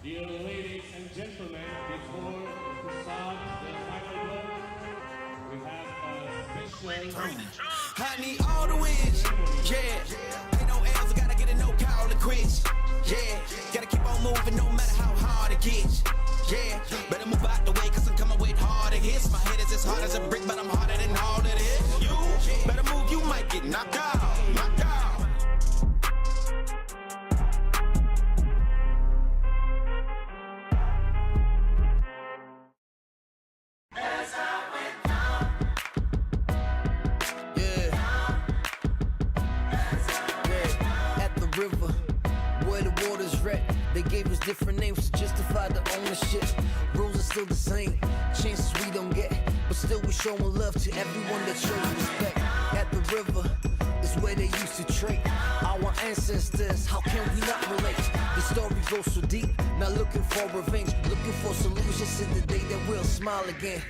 Dear ladies and gentlemen, before we start the final blow, we have a special I need all the wins, yeah. Ain't no L's, I gotta get a no call to quits, yeah. Gotta keep on moving no matter how hard it gets, yeah. Better move out the way, cause I'm coming with harder hits. My head is as hard as a brick, but I'm harder than all of this. You better move, you might get knocked out, knocked out. They gave us different names to justify the ownership. Rules are still the same, chances we don't get, but still we showing love to everyone that shows respect. At the river is where they used to trade. Our ancestors, how can we not relate? The story goes so deep, not looking for revenge, looking for solutions in the day that we'll smile again.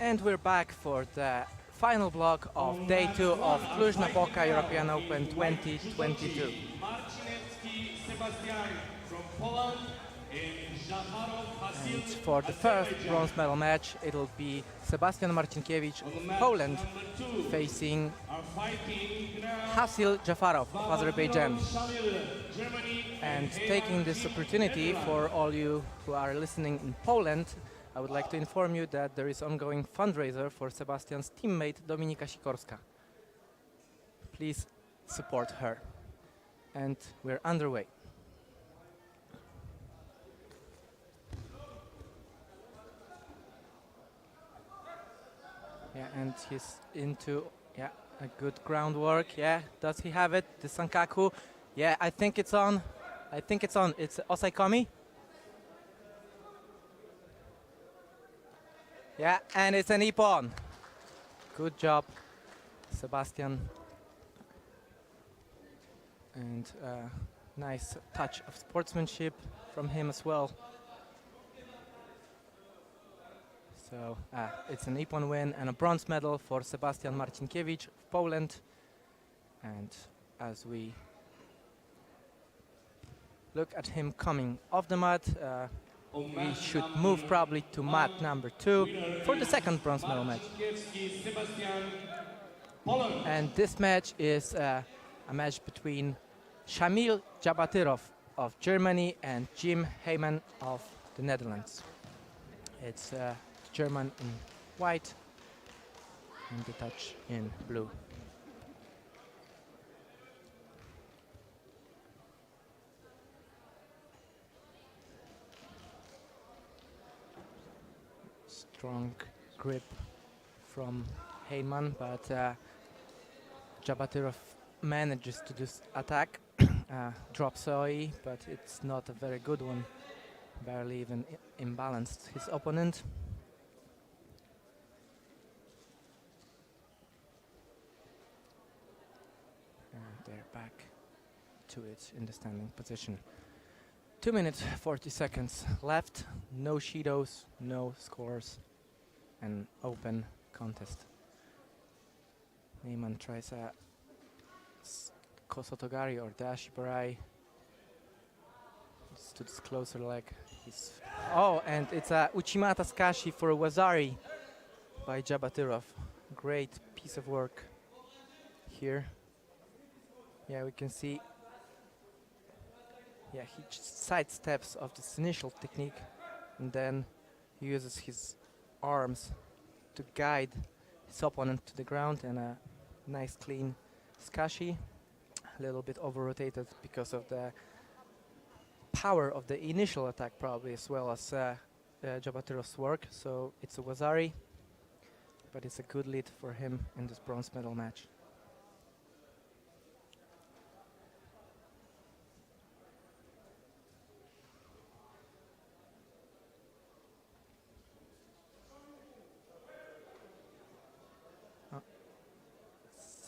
And we're back for the final block of day 2 of Cluj-Napoca European Open 2022. And for the first bronze medal match, it'll be Sebastian Marcinkiewicz of Poland facing Jabathirov of Azerbaijan. And taking this opportunity for all you who are listening in Poland, I would like to inform you that there is ongoing fundraiser for Sebastian's teammate Dominika Sikorska. Please support her. And we're underway. Yeah, and he's into a good groundwork. Yeah, does he have it? The Sankaku. Yeah, I think it's on. It's Osaikomi. Yeah, and it's an ippon. Good job, Sebastian. And nice touch of sportsmanship from him as well. So it's an ippon win and a bronze medal for Sebastian Marcinkiewicz of Poland. And as we look at him coming off the mat, we should move probably to mat number 2 for the second bronze medal match. And this match is a match between Chamil Jabathirov of Germany and Heyman of the Netherlands. It's German in white and the Dutch in blue. Strong grip from Heyman, but Jabathirov manages to do attack, drops OE, but it's not a very good one. Barely even imbalanced his opponent. And they're back to it in the standing position. 2 minutes 40 seconds left. No shidos, no scores. An open contest. Heyman tries a Kosotogari or Dashibarai. To this closer leg. And it's a Uchimata Skashi for a Wazari by Jabathirov. Great piece of work here. Yeah, we can see. Yeah, he just sidesteps of this initial technique and then he uses his arms to guide his opponent to the ground, and a nice clean Skashi. A little bit over-rotated because of the power of the initial attack probably, as well as Jabathirov's work. So it's a Wazari, but it's a good lead for him in this bronze medal match.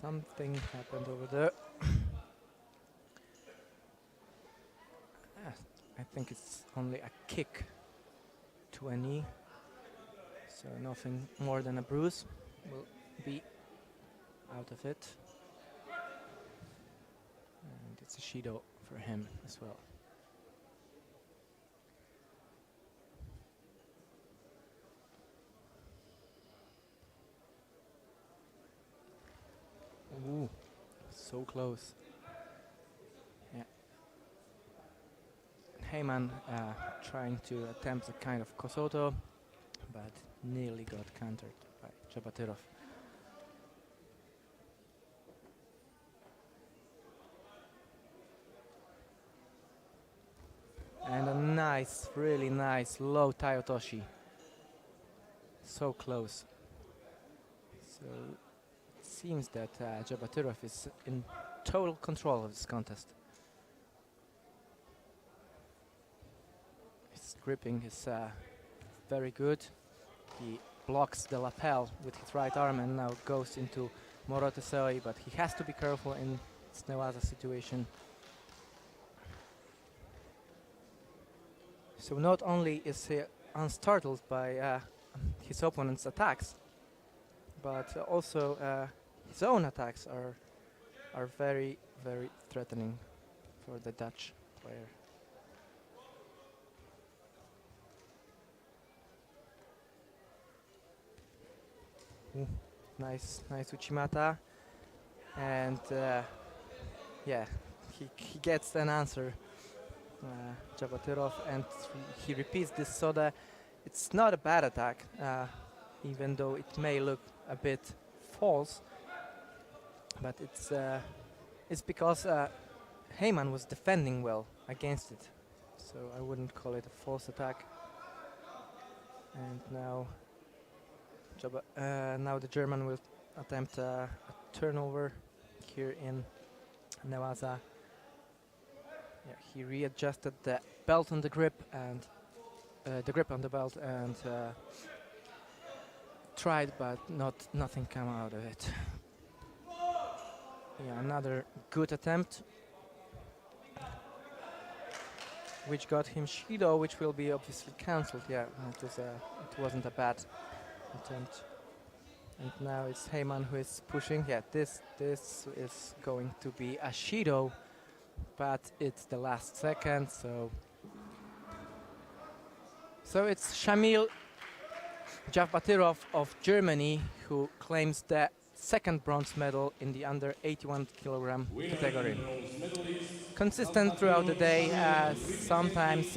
Something happened over there. I think it's only a kick to a knee, so nothing more than a bruise will be out of it. And it's a Shido for him as well. Ooh, so close. Yeah. Heyman trying to attempt a kind of Kosoto, but nearly got countered by Jabathirov. And a nice, really nice low Taiotoshi. So close. So it seems that Jabathirov is in total control of this contest. His gripping is very good. He blocks the lapel with his right arm and now goes into Morote Seoi, but he has to be careful in this Newaza situation. So not only is he unstartled by his opponent's attacks, but also his own attacks are very, very threatening for the Dutch player. Nice Uchimata, and yeah, he gets an answer, Jabathirov, and he repeats this Soda. It's not a bad attack, even though it may look a bit false, but it's because Heyman was defending well against it, so I wouldn't call it a false attack. And now now the German will attempt a turnover here in Newaza. Yeah, he readjusted the belt on the grip and the grip on the belt and tried, but nothing came out of it. Yeah, another good attempt, which got him Shido, which will be obviously cancelled. Yeah, it wasn't a bad attempt. And now it's Heyman who is pushing. Yeah, this is going to be a Shido, but it's the last second, so it's Chamil Jabathirov of Germany who claims the second bronze medal in the under 81 kilogram category. Consistent throughout the day, sometimes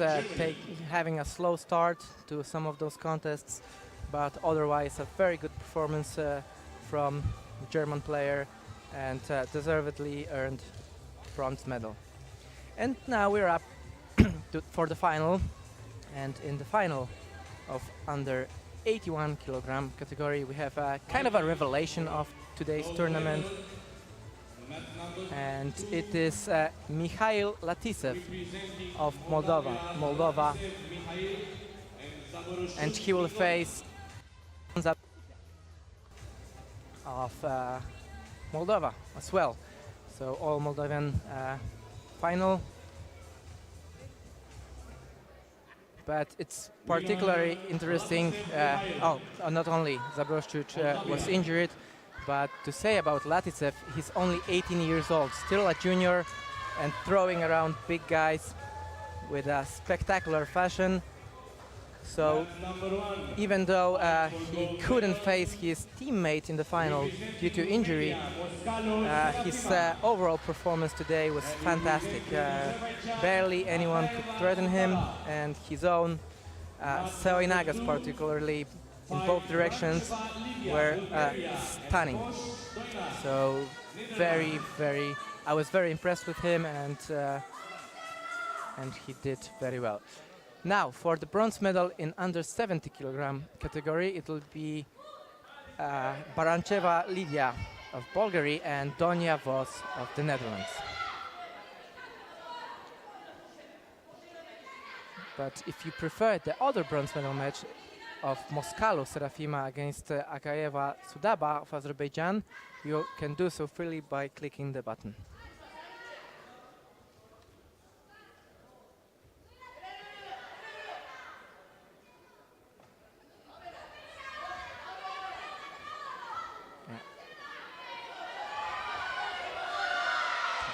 having a slow start to some of those contests, but otherwise a very good performance from the German player, and deservedly earned bronze medal. And now we're up for the final, and in the final of under 81 kilogram category we have kind of a revelation of today's tournament, and it is Mikhail Latisse of Moldova, and he will face of Moldova as well. So all Moldovan final, but it's particularly interesting. Not only Zabroszczuk was injured, but to say about Latisse, he's only 18 years old, still a junior, and throwing around big guys with a spectacular fashion. So even though he couldn't face his teammate in the final due to injury, his overall performance today was fantastic. Barely anyone could threaten him, and his own Seoinagas particularly in both directions were stunning. So I was very impressed with him, and he did very well. Now, for the bronze medal in under 70 kilogram category, it will be Barancheva Lidia of Bulgaria and Donia Vos of the Netherlands. But if you prefer the other bronze medal match, of Moskalu Serafima against Agayeva Sudaba of Azerbaijan, you can do so freely by clicking the button.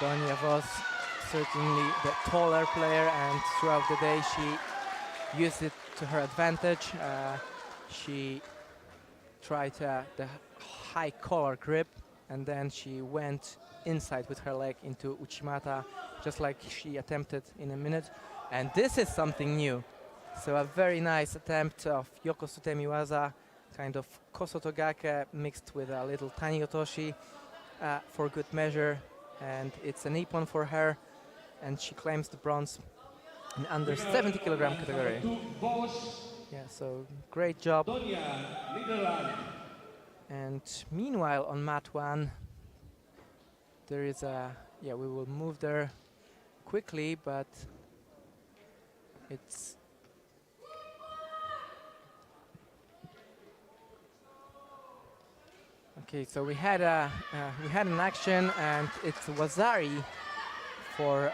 Donia was certainly the taller player, and throughout the day she used it to her advantage. She tried the high collar grip, and then she went inside with her leg into Uchimata, just like she attempted in a minute. And this is something new. So a very nice attempt of Yoko Sutemiwaza, kind of Kosotogake mixed with a little tiny otoshi for good measure. And it's a nippon for her, and she claims the bronze in under 70 kilogram category. Yeah, so great job. And meanwhile on mat 1, there is a, we will move there quickly, but it's okay. So we had an action, and it's Wazari for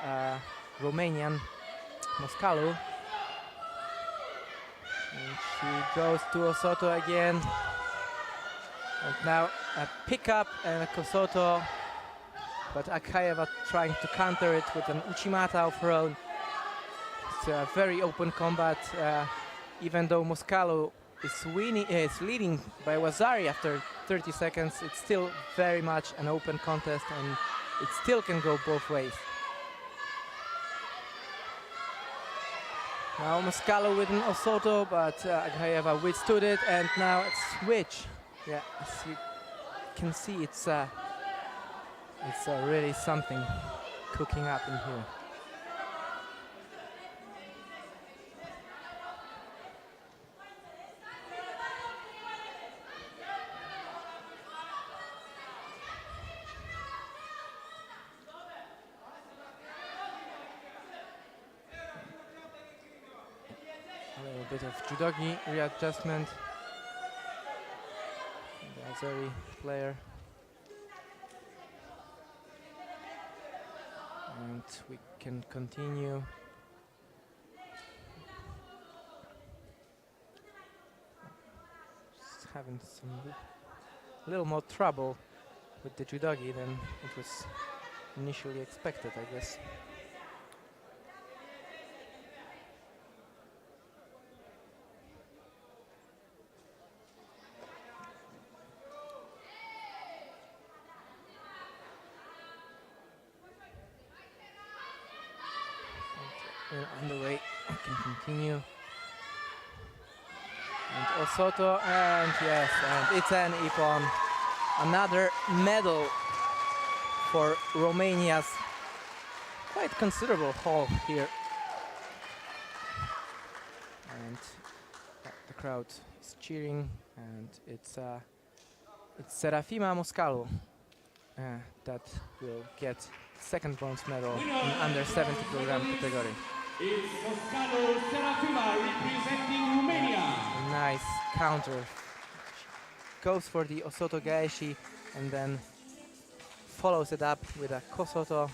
Romanian Moskalu, and she goes to Osoto again, and now a pickup and a Kosoto, but Akayeva trying to counter it with an Uchimata of her own. It's a very open combat, even though Moskalu is leading by Wazari after 30 seconds. It's still very much an open contest, and it still can go both ways. Now Moskalu with an Osoto, but Agayeva withstood it, and now a switch. Yeah, as you can see, it's really something cooking up in here. A little bit of judogi readjustment. The Azeri player. And we can continue. Just having a little more trouble with the judogi than it was initially expected, I guess. On the way, I can continue. And Osoto, and yes, and it's an ippon. Another medal for Romania's quite considerable haul here. And the crowd is cheering, and it's Serafima Moskalu that will get second bronze medal in under 70 kilogram category. It's Moskalu Serafima representing Romania. A nice counter. Goes for the Osoto Gaeshi and then follows it up with a Kosoto.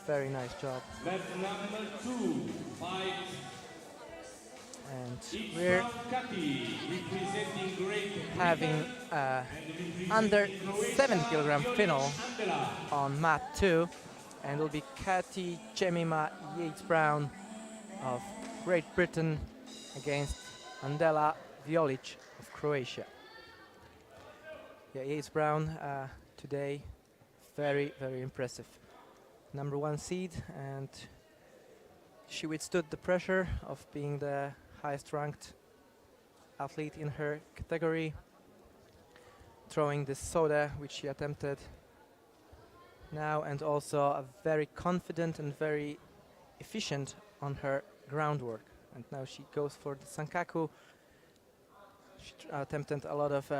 Very nice job. That's number 2, fight. And we're having under 70 kilogram final on mat 2, and it'll be Kati Jemima Yates-Brown of Great Britain against Andela Violic of Croatia. Yeah, Yates-Brown today very, very impressive. Number 1 seed, and she withstood the pressure of being the highest ranked athlete in her category, throwing this soda which she attempted now, and also a very confident and very efficient on her groundwork. And now she goes for the Sankaku. She attempted a lot of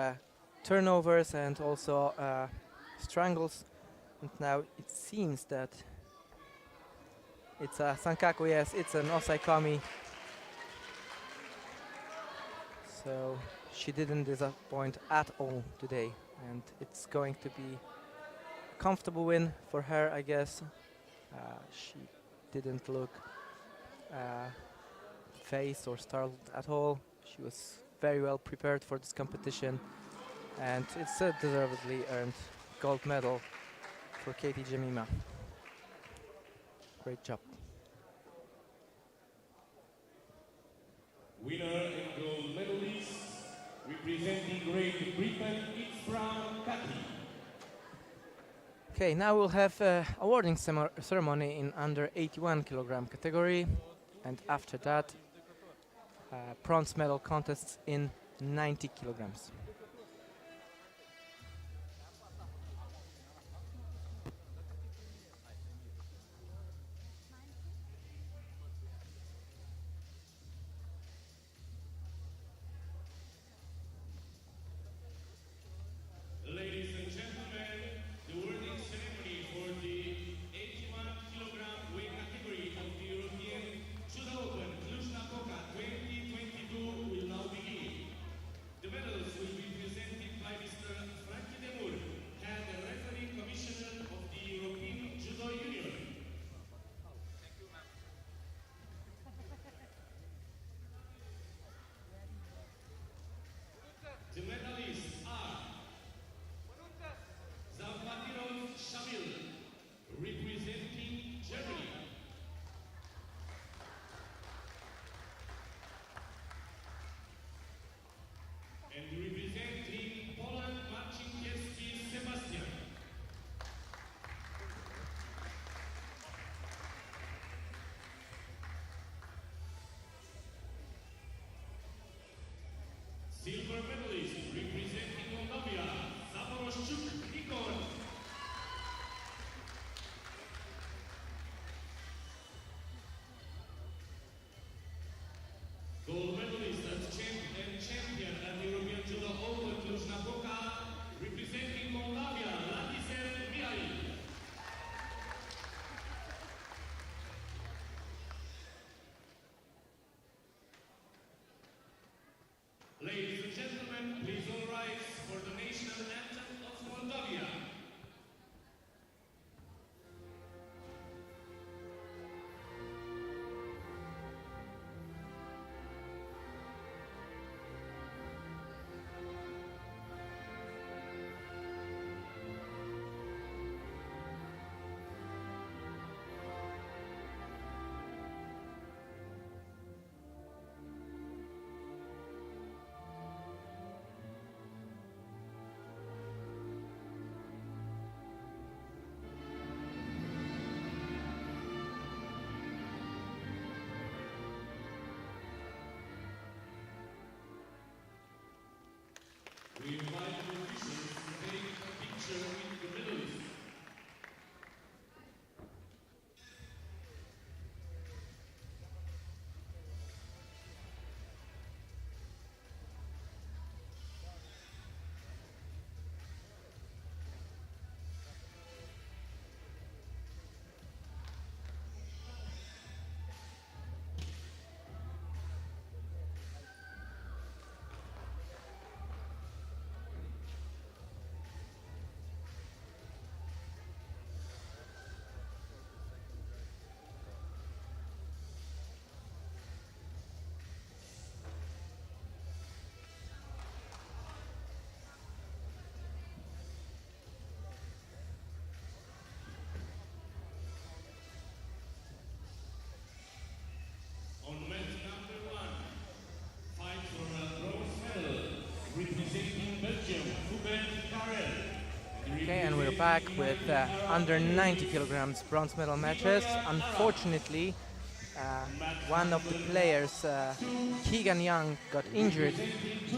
turnovers and also strangles, and now it seems that it's a Sankaku. Yes, it's an Osaikomi. So she didn't disappoint at all today, and it's going to be a comfortable win for her, I guess. She didn't look phased or startled at all. She was very well prepared for this competition, and it's a deservedly earned gold medal for Katie Jemima. Great job. Winner and gold medalist, representing Great Britain, it's Brown Cathy. Okay, now we'll have a awarding ceremony in under 81 kilogram category, and after that, bronze medal contests in 90 kilograms. Ladies and gentlemen, the awarding ceremony for the 81 kilogram weight category of the European Judo Open Cluj-Napoca 2022 will now begin. The medals will be presented by Mr. head referee commissioner of the European Judo Union. The medalists are Jabathirov Chamil, representing Germany. And representing Poland, Marcinkiewski Sebastian. Silver medalist, representing Moldova, Zaporozhchuk Nikon. Gold medalist and champion at the European Judo Open Cluj-Napoca, representing Moldova, Latisse Mikhail. Ladies and gentlemen, please all rise for the national anthem of Moldova. We invite the officials to take a picture with the medalists. On mat number 1, fight for a bronze medal, representing Belgium, Mikhail. Okay, and we're back with under 90 kilograms bronze medal matches. Unfortunately, one of the players, Keegan Young, got injured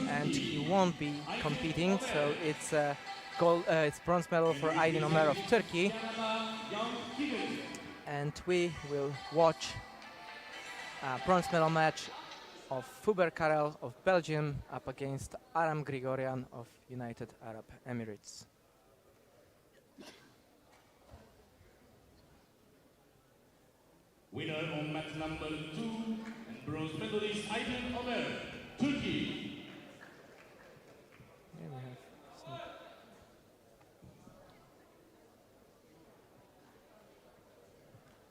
and he won't be competing. So it's it's bronze medal for Aydin Ömer of Turkey, and we will watch a bronze medal match of Fuber Karel of Belgium up against Aram Grigorian of United Arab Emirates. Winner on mat number 2 and bronze medalist Aydin Ömer, Turkey.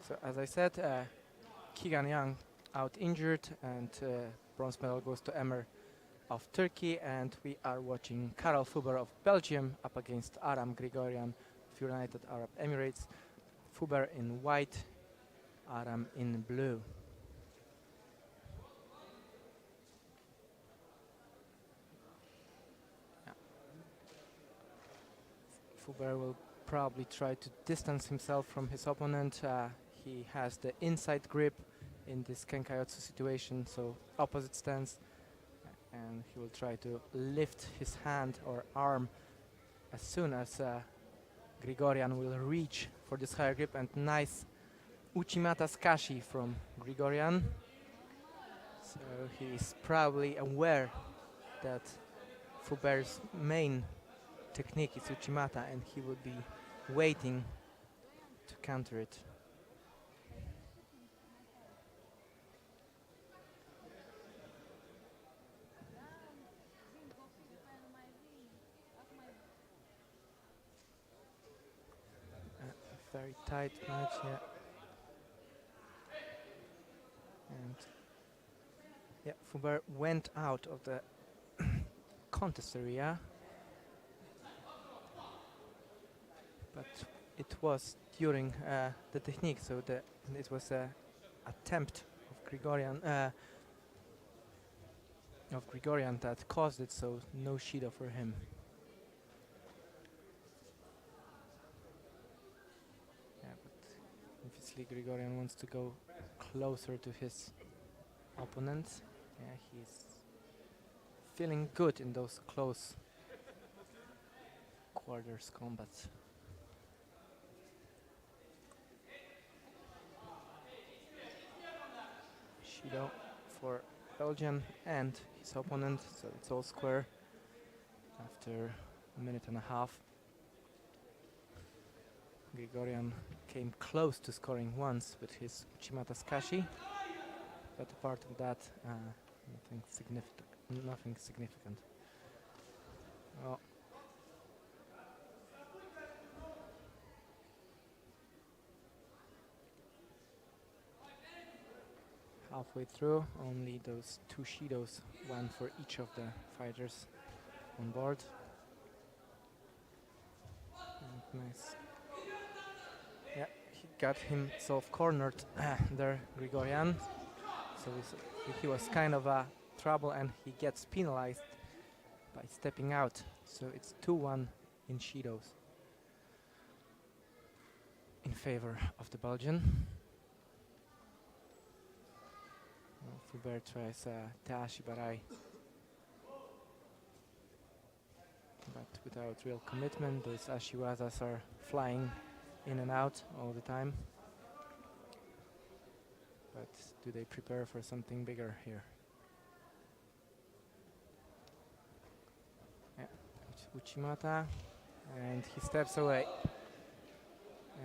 So as I said, Keegan Young out injured, and bronze medal goes to Emir of Turkey, and we are watching Karel Fuber of Belgium up against Aram Grigorian of United Arab Emirates. Fuber in white, Aram in blue. Yeah. Fuber will probably try to distance himself from his opponent. He has the inside grip in this Kenkaiotsu situation, so opposite stance, and he will try to lift his hand or arm as soon as Grigorian will reach for this higher grip. And nice Uchimata Skashi from Grigorian. So he is probably aware that Fuber's main technique is Uchimata, and he will be waiting to counter it. Very tight match, yeah. And yeah, Fuber went out of the contest area, but it was during the technique, so it was an attempt of Grigorian that caused it, so no Shido for him. Obviously Grigorian wants to go closer to his opponent. Yeah, he's feeling good in those close quarters combats. Shido for Belgium and his opponent, so it's all square after a minute and a half. Grigorian came close to scoring once with his Uchimata Skashi, but apart of that, nothing significant. Oh. Halfway through, only those two Shidos, one for each of the fighters on board. And nice. Yeah, he got himself cornered there, Grigorian. So he was kind of a trouble, and he gets penalized by stepping out. So it's 2-1 in Shidos in favor of the Belgian. Fuber tries Teashi Barai, but without real commitment. Those Ashiwazas are flying in and out all the time. But do they prepare for something bigger here? Yeah, Uchimata, and he steps away.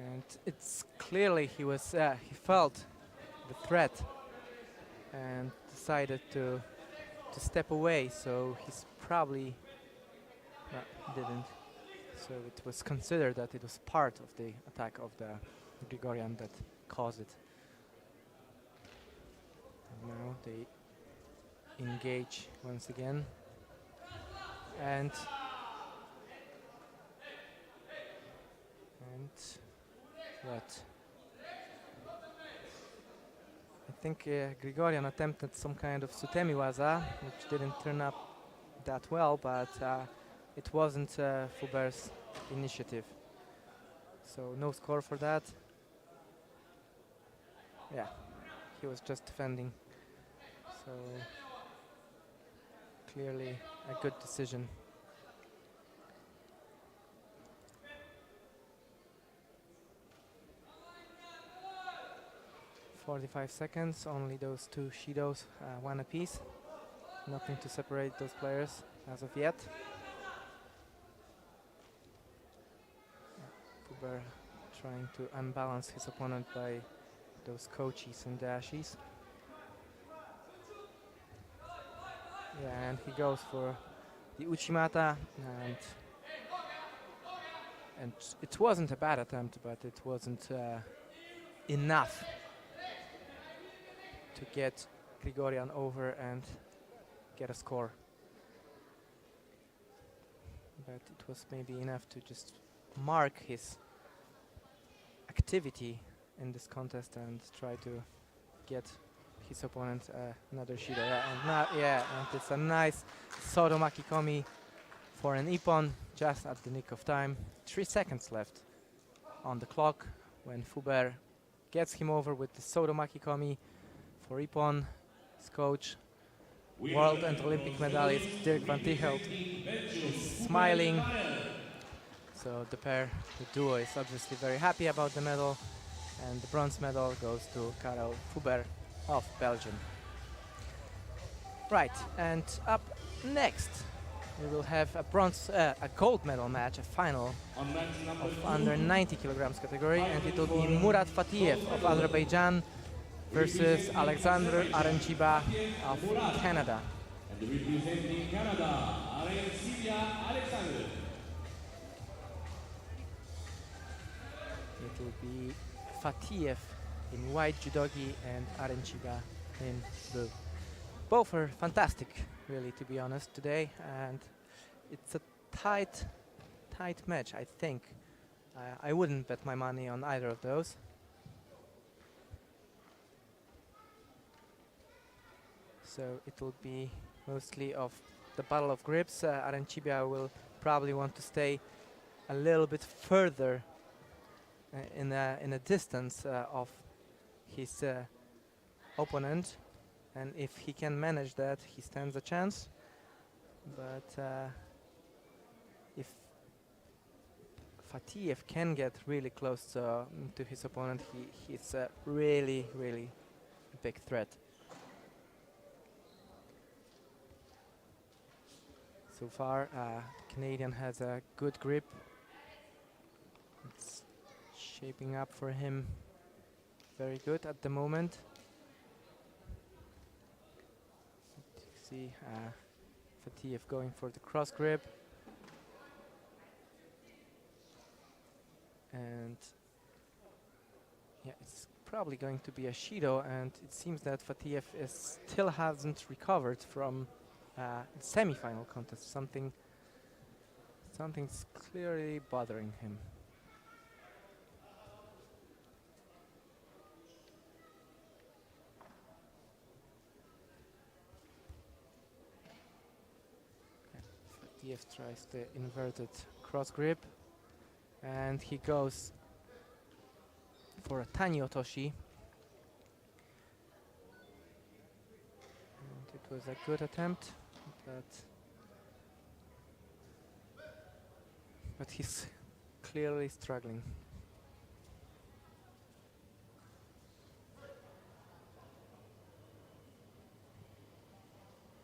And it's clearly he felt the threat and decided to step away, so he's probably didn't. So it was considered that it was part of the attack of the Grigorian that caused it. And now they engage once again, and what? I think Grigorian attempted some kind of Sutemi waza, which didn't turn up that well, but it wasn't Fuber's initiative. So no score for that. Yeah, he was just defending. So clearly a good decision. "45 seconds, only those two Shidos, one apiece. Nothing to separate those players as of yet." Fuber trying to unbalance his opponent by those kochis and dashes. Yeah, and he goes for the Uchimata, and it wasn't a bad attempt, but it wasn't enough to get Grigorian over and get a score. But it was maybe enough to just mark his activity in this contest and try to get his opponent another Shido. Yeah, and now, and it's a nice Sodomaki Komi for an Ippon just at the nick of time. 3 seconds left on the clock when Fuber gets him over with the Sodomaki Komi for Ippon. His coach, world and Olympic medalist Dirk van Tichelt, is smiling. So the duo is obviously very happy about the medal, and the bronze medal goes to Karel Fuber of Belgium. Right, and up next we will have a gold medal match, a final of under 90 kilograms category, and it will be Murat Fatiev of Azerbaijan versus Alexander Arenciba of Canada. And representing Canada, Arenciba Alexander. It will be Fatiev in white judogi and Arenciba in blue. Both are fantastic, really, to be honest, today, and it's a tight match, I think. I wouldn't bet my money on either of those. So it will be mostly of the battle of grips. Arenciba will probably want to stay a little bit further in a distance of his opponent, and if he can manage that, he stands a chance. But if Fatiev can get really close to his opponent, he's a really big threat. So far, the Canadian has a good grip. It's shaping up for him very good at the moment. You see Fatiev going for the cross grip. And yeah, it's probably going to be a Shido, and it seems that Fatiev still hasn't recovered from the semi-final contest. Something's clearly bothering him. Fatiev tries the inverted cross grip, and he goes for a Tani Otoshi. And it was a good attempt, but he's clearly struggling.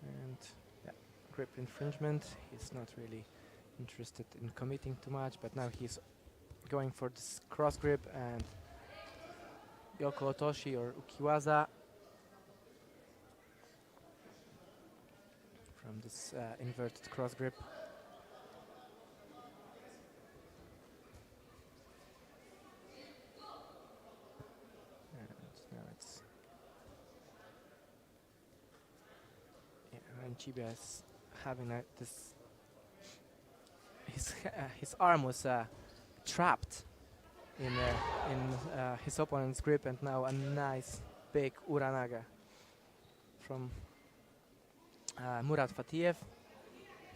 And yeah, grip infringement. He's not really interested in committing too much, but now he's going for this cross grip and Yoko Otoshi or Ukiwaza from this inverted cross grip. And now it's Arenciba is having this. His arm was trapped in his opponent's grip, and now a nice big Uranaga from Murat Fatiev.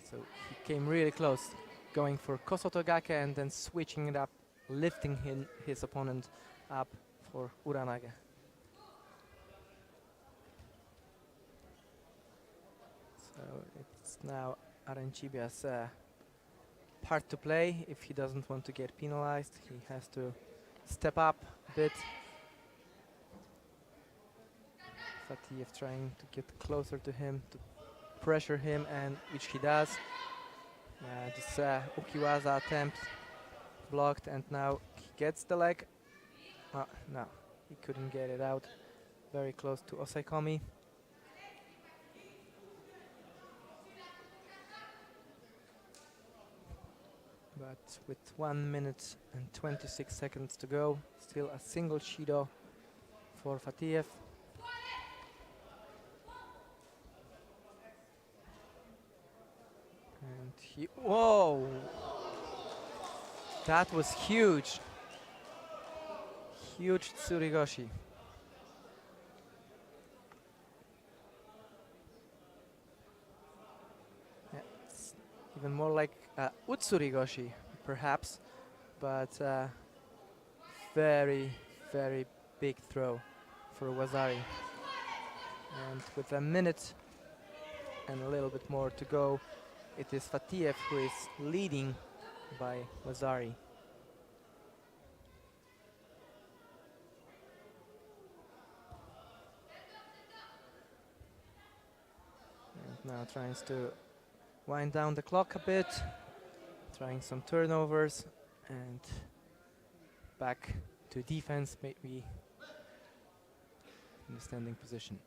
So he came really close, going for Kosotogake and then switching it up, lifting his opponent up for Uranaga. So it's now Arenciba's part to play. If he doesn't want to get penalized, he has to step up a bit. Fatiev trying to get closer to him, to pressure him, and which he does. This Ukiwaza attempt blocked, and now he gets the leg. No, he couldn't get it out. Very close to Osaikomi. But with 1 minute and 26 seconds to go, still a single shido for Fatiev. And he, whoa! That was huge. Huge tsurigoshi. Yeah, it's even more like utsurigoshi, perhaps, but very, very big throw for Wazari. And with a minute and a little bit more to go, it is Fatiev who is leading by Wazari. And now trying to wind down the clock a bit, trying some turnovers and back to defense, maybe in the standing position.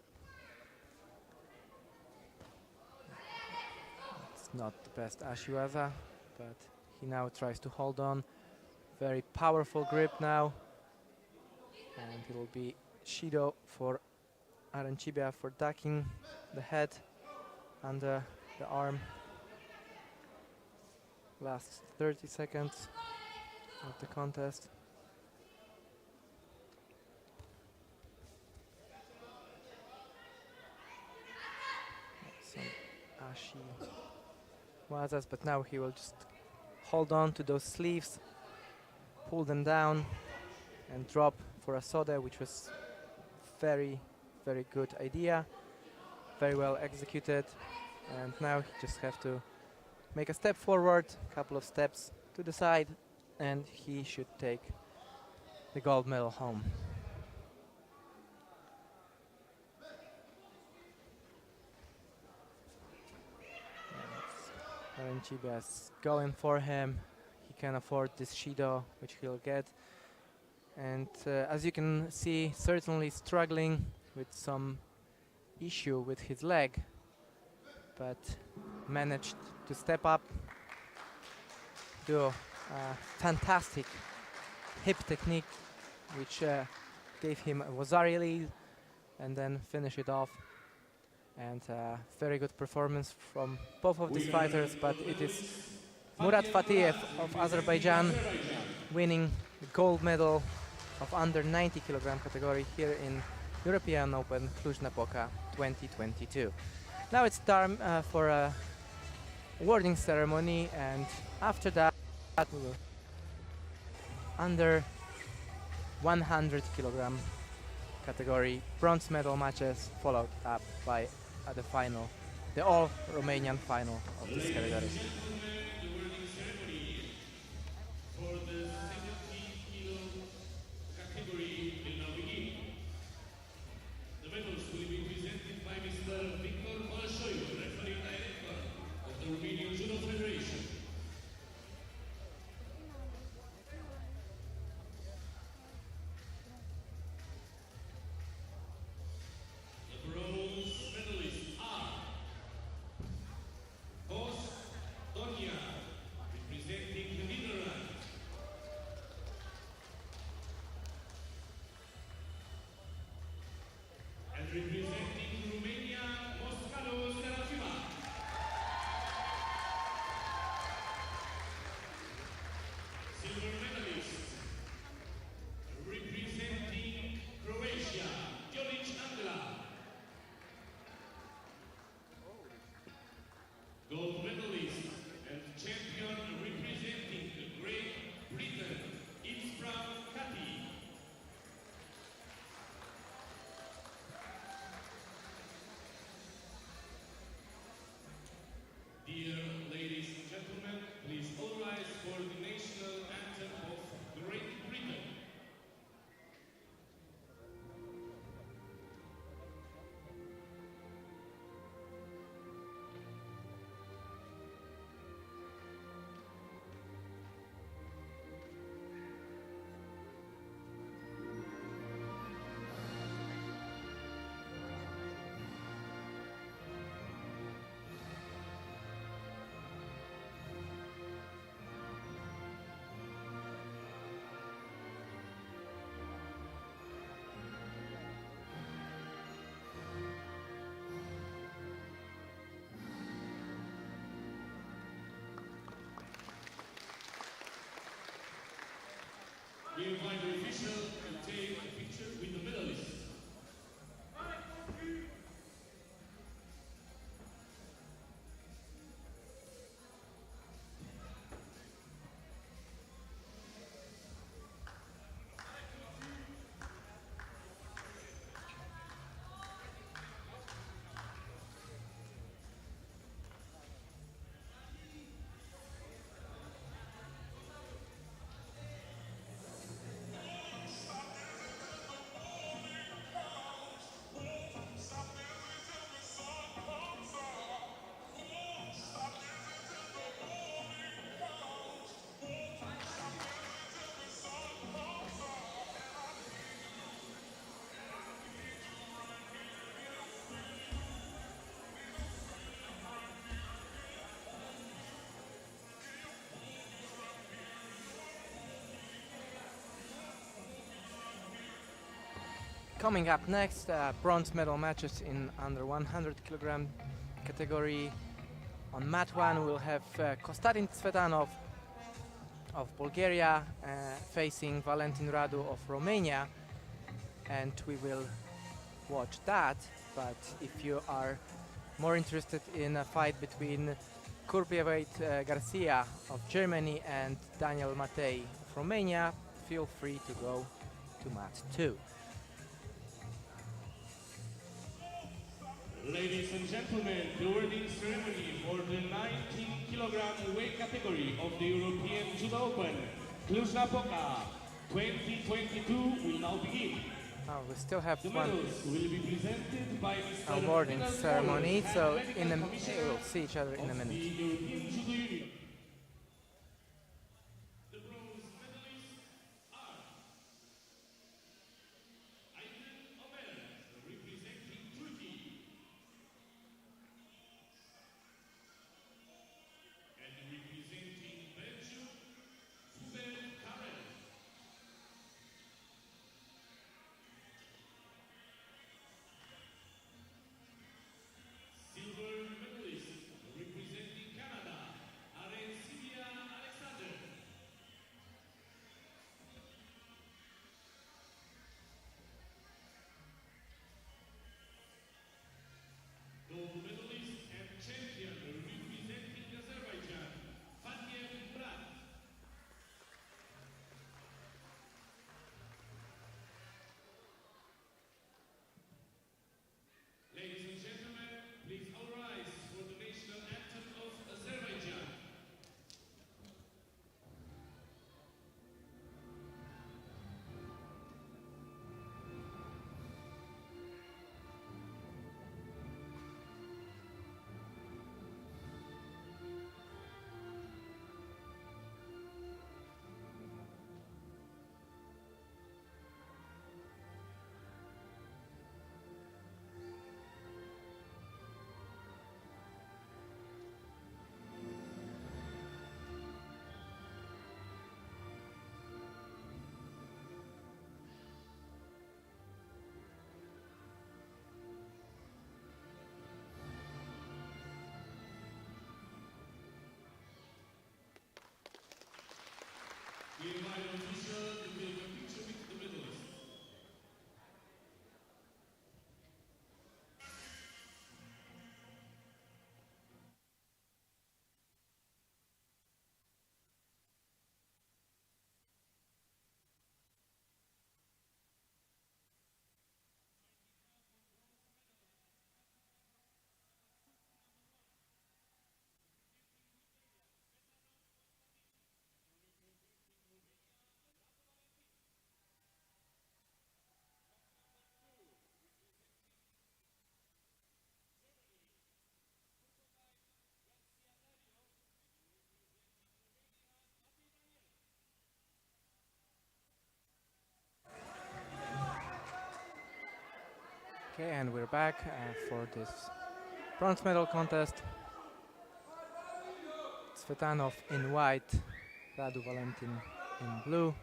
It's not the best Ashiwaza, but he now tries to hold on. Very powerful grip now. And it will be Shido for Arancibia for ducking the head under the arm. Last 30 seconds of the contest. Some Ashi Wazas, but now he will just hold on to those sleeves, pull them down and drop for a Sode, which was very, very good idea. Very well executed. And now he just have to make a step forward, a couple of steps to the side, and he should take the gold medal home. Arancibia's going for him. He can afford this Shido, which he'll get. And as you can see, certainly struggling with some issue with his leg, but managed to step up, do a fantastic hip technique, which gave him a Wazari lead, and then finish it off. And very good performance from both of these fighters, but it is Murat Fatiev of Azerbaijan winning the gold medal of under 90 kilogram category here in European Open Cluj-Napoca 2022. Now it's time for a awarding ceremony, and after that we will under 100 kilogram category bronze medal matches, followed up by the final, the all Romanian final of this category. We invite the official to take a picture with the medalist. Coming up next, bronze medal matches in under 100 kilogram category. On mat 1 we'll have Konstantin Tsvetanov of Bulgaria facing Valentin Radu of Romania, and we will watch that. But if you are more interested in a fight between Kurpievait Garcia of Germany and Daniel Matei of Romania, feel free to go to mat 2. Ladies and gentlemen, the awarding ceremony for the 19 kilogram weight category of the European Judo Open Cluj-Napoca 2022 will now begin. We still have The one medals will be presented by Mr. awarding Mikhail ceremony, so in a Commissioner we'll see each other in a of minute. the European Judo Union. The bronze medalists are representing Turkey, and representing Belgium, Karel. Silver medalist representing Canada, Alexander. Gold medalist and champion representing Azerbaijan, Murat. Ladies and gentlemen, please all rise for the national anthem of Azerbaijan. We invite an official to take a picture with the medalist. Okay, and we're back for this bronze medal contest. Tsvetanov in white, Radu Valentin in blue.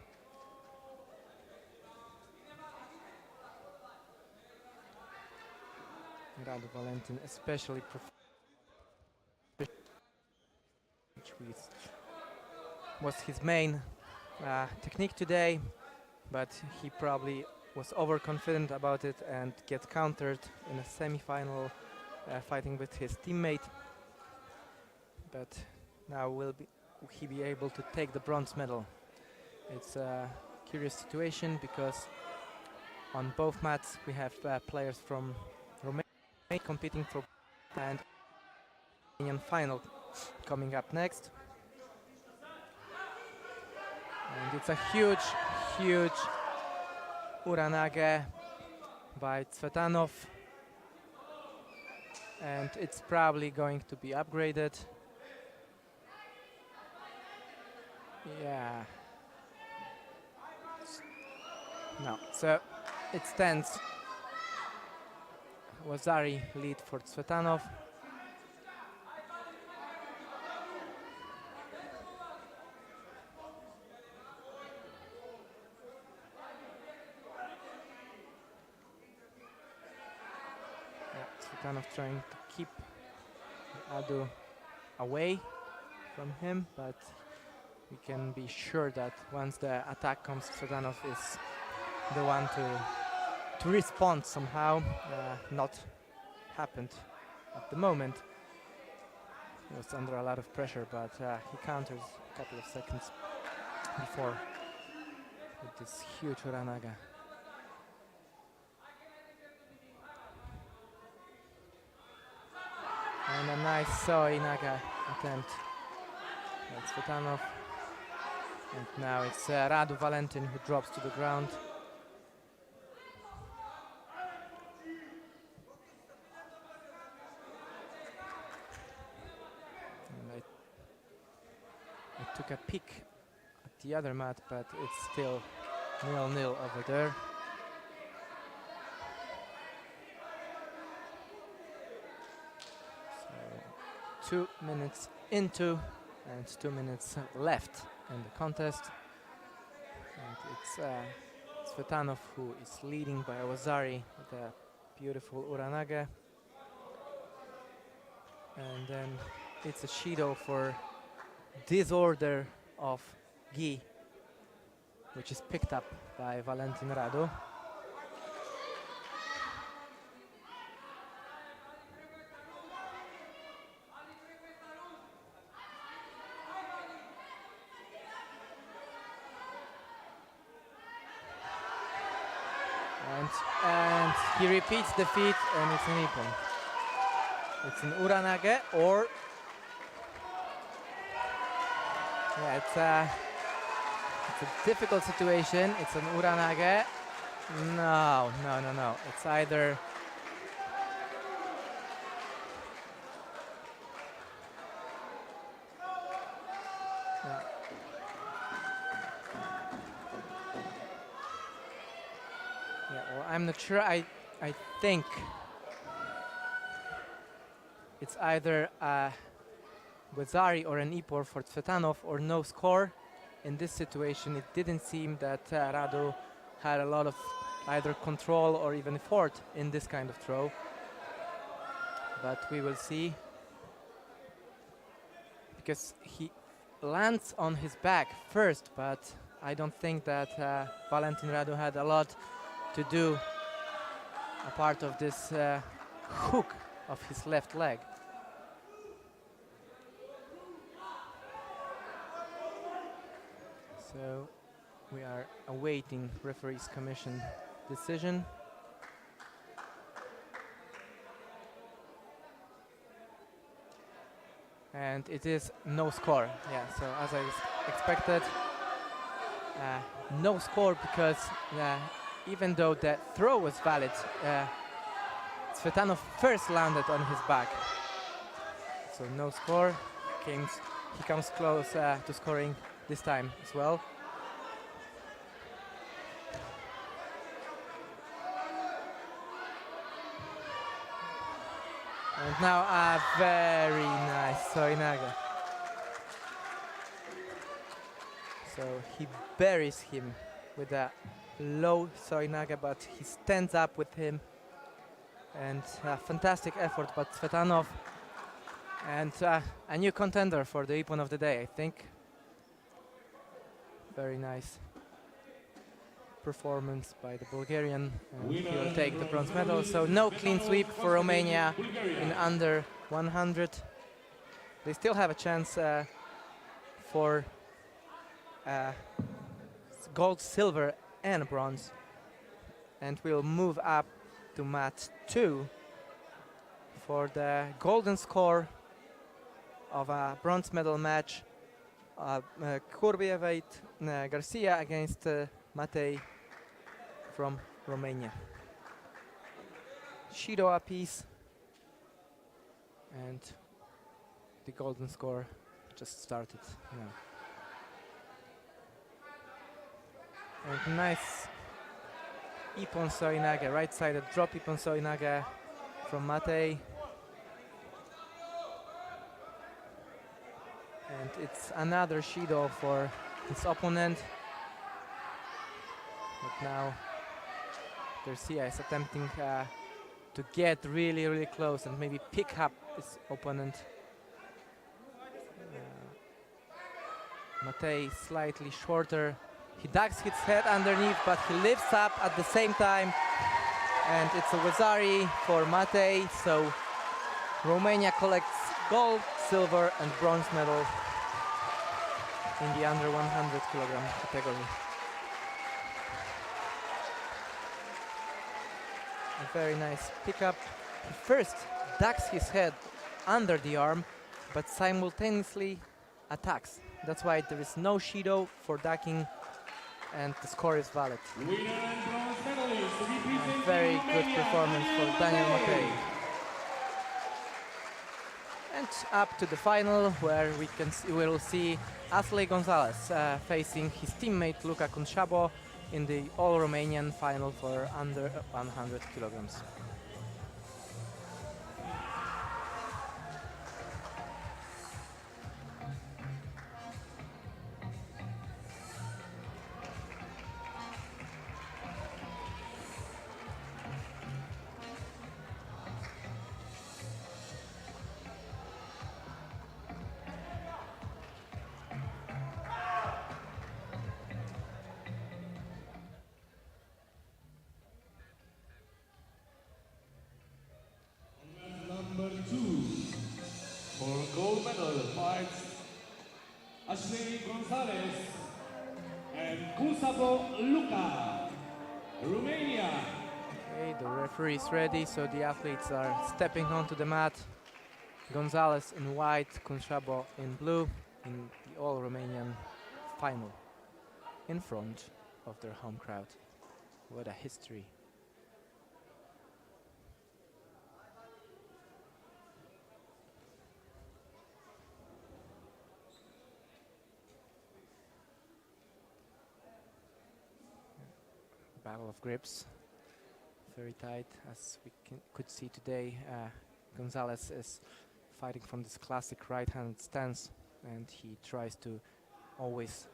Radu Valentin especially which was his main technique today. but he probably was overconfident about it and get countered in a semi-final fighting with his teammate. But now will he be able to take the bronze medal? It's a curious situation because on both mats we have players from Romania competing for, and Romanian final coming up next. And it's a huge Uranage by Tsvetanov, and it's probably going to be upgraded. Yeah. No, so it stands Wazari lead for Tsvetanov. Tsvetanov trying to keep Adu away from him, but we can be sure that once the attack comes, Tsvetanov is the one to respond somehow. Not happened at the moment. He was under a lot of pressure, but he counters a couple of seconds before with this huge Uranaga. And a nice Soinaga attempt by Tsvetanov. And now it's Radu Valentin who drops to the ground. And I took a peek at the other mat, but it's still 0-0 over there. So 2 minutes into and 2 minutes left in the contest. And it's Tsvetanov who is leading by Wazari with a beautiful Uranage. And then it's a Shido for disorder of gi, which is picked up by Valentin Radu. And he repeats the feat, and it's an ippon. It's an Uranage, or yeah, it's a difficult situation. It's an Uranage. No. It's either I'm not sure. I think it's either a Wazari or an ippon for Tsvetanov, or no score. In this situation, it didn't seem that Radu had a lot of either control or even effort in this kind of throw. But we will see, because he lands on his back first, but I don't think that Valentin Radu had a lot to do a part of this hook of his left leg. So we are awaiting referee's commission decision. And it is no score. Yeah, so as I expected, no score, because even though the throw was valid, Tsvetanov first landed on his back. So no score. He comes close to scoring this time as well. And now a very nice Soinaga. So he buries him with a low Soinaga, but he stands up with him. And a fantastic effort by Tsvetanov. And a new contender for the ippon of the day, I think. Very nice. performance by the Bulgarian, and he will take the bronze medal. So no clean sweep for Romania in under 100. They still have a chance for gold, silver and bronze, and we'll move up to mat 2 for the golden score of a bronze medal match. Kurbievaite Garcia against Matei from Romania. Shido apiece, and the golden score just started now. And nice Ippon Soinage, right-sided drop Ippon Soinage from Matei. And it's another Shido for his opponent. But now Garcia is attempting to get really, really close and maybe pick up his opponent. Matei slightly shorter. He ducks his head underneath, but he lifts up at the same time. And it's a Wazari for Matei. So Romania collects gold, silver and bronze medal in the under 100 kilogram category. A very nice pickup. He first ducks his head under the arm, but simultaneously attacks. That's why there is no Shido for ducking, and the score is valid. A very good performance for Daniel Matei. And up to the final, where we will see Asley Gonzalez facing his teammate Luca Conchabo in the all-Romanian final for under 100 kilograms. Number 2 for gold medal fights Ashley Gonzalez and Kusabo Luca, Romania. Okay, the referee is ready, so the athletes are stepping onto the mat. Gonzalez in white, Conchabo in blue, in the all-Romanian final, in front of their home crowd. What a history. Battle of grips, very tight, as we could see today. Gonzalez is fighting from this classic right-handed stance, and he tries to always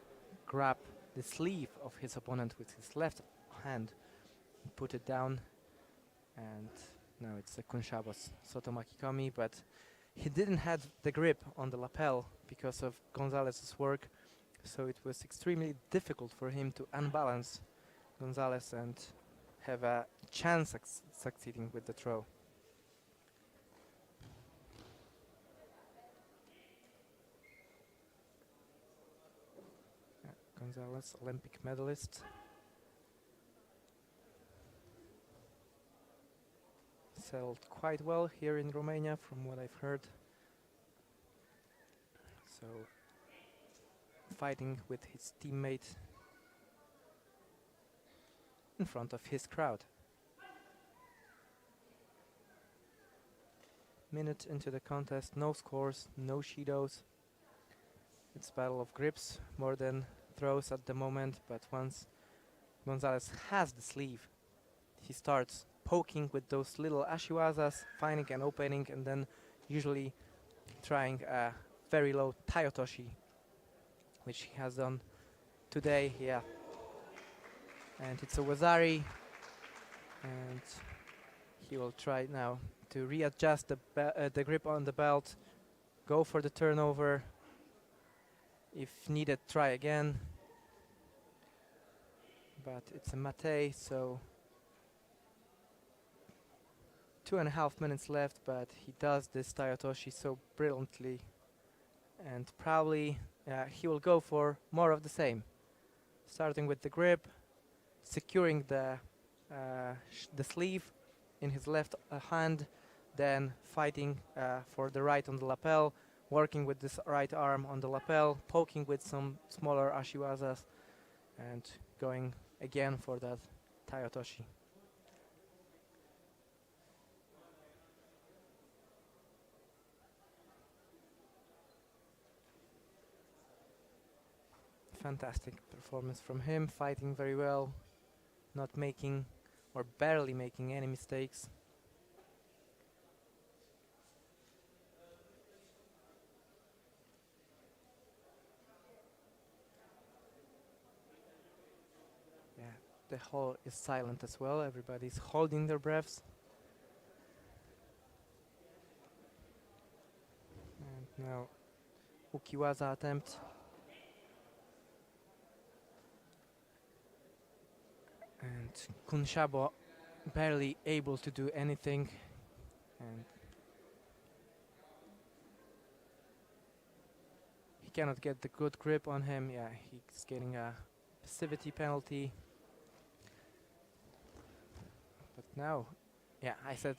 grab the sleeve of his opponent with his left hand and put it down. And now it's a Conchabo's Sotomaki Komi, but he didn't have the grip on the lapel because of Gonzalez's work, so it was extremely difficult for him to unbalance Gonzalez and have a chance succeeding with the throw. Gonzalez, Olympic medalist. Settled quite well here in Romania from what I've heard. So fighting with his teammate in front of his crowd. Minute into the contest, no scores, no Shidos. It's battle of grips more than throws at the moment, but once Gonzalez has the sleeve, he starts poking with those little ashiwazas, finding an opening, and then usually trying a very low taiotoshi, which he has done today. Yeah. And it's a Wazari, and he will try now to readjust the grip on the belt, go for the turnover. If needed, try again. but it's a mate, so 2.5 minutes left, but he does this Tayotoshi so brilliantly, and probably he will go for more of the same, starting with the grip, securing the sleeve in his left hand, then fighting for the right on the lapel, working with this right arm on the lapel, poking with some smaller ashiwazas, and going again for that Tayotoshi. Fantastic performance from him, fighting very well, not making or barely making any mistakes. Yeah, the hall is silent as well, everybody's holding their breaths. And now Ukiwaza attempt. And Kunshabo barely able to do anything, and he cannot get the good grip on him. Yeah, he's getting a passivity penalty. But now, yeah, I said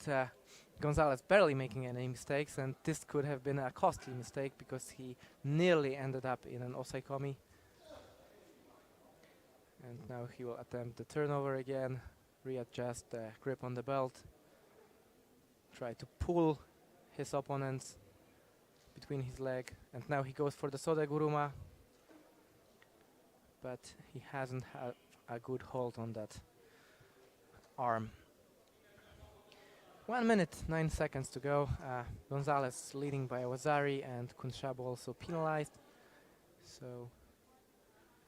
Gonzalez barely making any mistakes, and this could have been a costly mistake because he nearly ended up in an osaikomi. And now he will attempt the turnover again, readjust the grip on the belt, try to pull his opponents between his leg, and now he goes for the Sodeguruma, but he hasn't had a good hold on that arm. 1 minute, 9 seconds to go. Gonzalez leading by a Wazari, and Kunshabo also penalized. So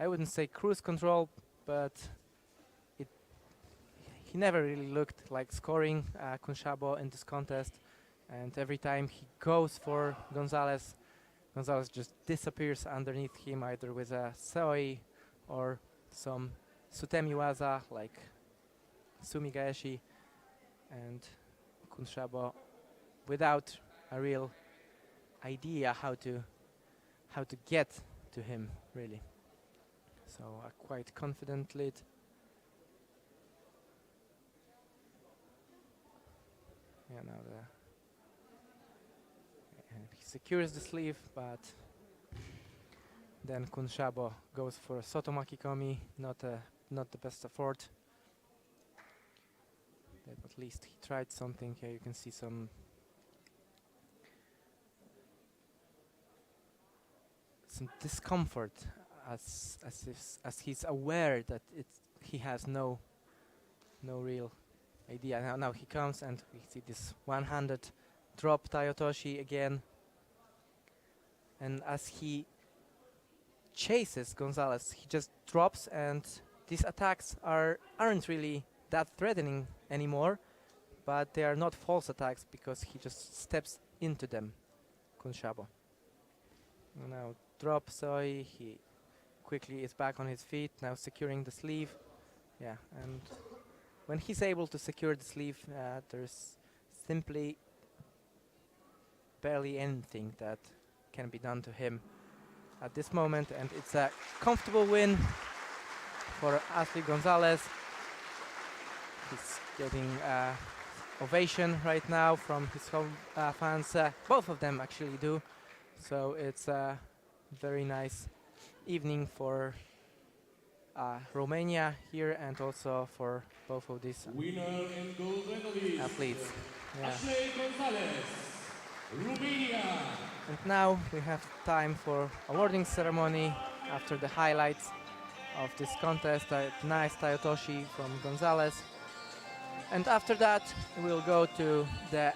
I wouldn't say cruise control, but he never really looked like scoring Kunshabo in this contest, and every time he goes for Gonzalez, Gonzalez just disappears underneath him, either with a Seoi or some Sutemi Waza like Sumigaeshi, and Kunshabo without a real idea how to get to him, really. So a quite confident lead. Yeah, now and he secures the sleeve, but then Kunshabo goes for a Sotomaki Komi, not the best effort. But at least he tried something. Here you can see some discomfort, as he's aware that he has no real idea. Now he comes, and we see this one-handed drop Tayotoshi again. And as he chases Gonzalez, he just drops, and these attacks aren't really that threatening anymore, but they are not false attacks because he just steps into them, Kunshabo. Now drop Soi, he quickly is back on his feet, now securing the sleeve. Yeah, and when he's able to secure the sleeve, there's simply barely anything that can be done to him at this moment, and it's a comfortable win for Ashley Gonzalez. He's getting ovation right now from his home fans. Both of them actually do. So it's a very nice evening for Romania here, and also for both of these Winner and gold medalist, athletes. Yeah. Ashley Gonzalez, Romania. And now we have time for awarding ceremony after the highlights of this contest. A nice Tayotoshi from Gonzalez. And after that, we'll go to the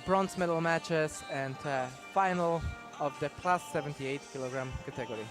bronze medal matches and final of the plus 78 kilogram category.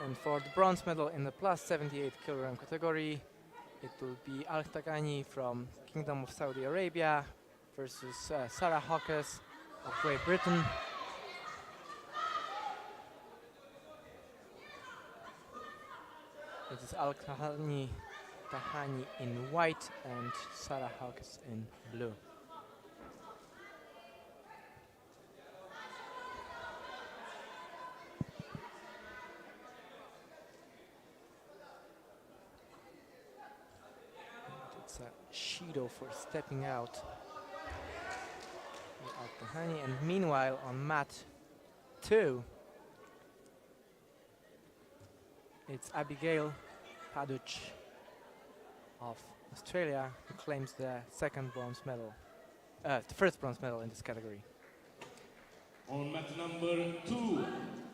And for the bronze medal in the plus 78 kilogram category, it will be Al-Taqani from Kingdom of Saudi Arabia versus Sarah Hawkes of Great Britain. It is Al-Tahani in white and Sarah Hawkes in blue. It's a Shido for stepping out. Al-Tahani, and meanwhile on mat 2, it's Abigail Paduch of Australia who claims the second bronze medal, the first bronze medal in this category. On mat number 2,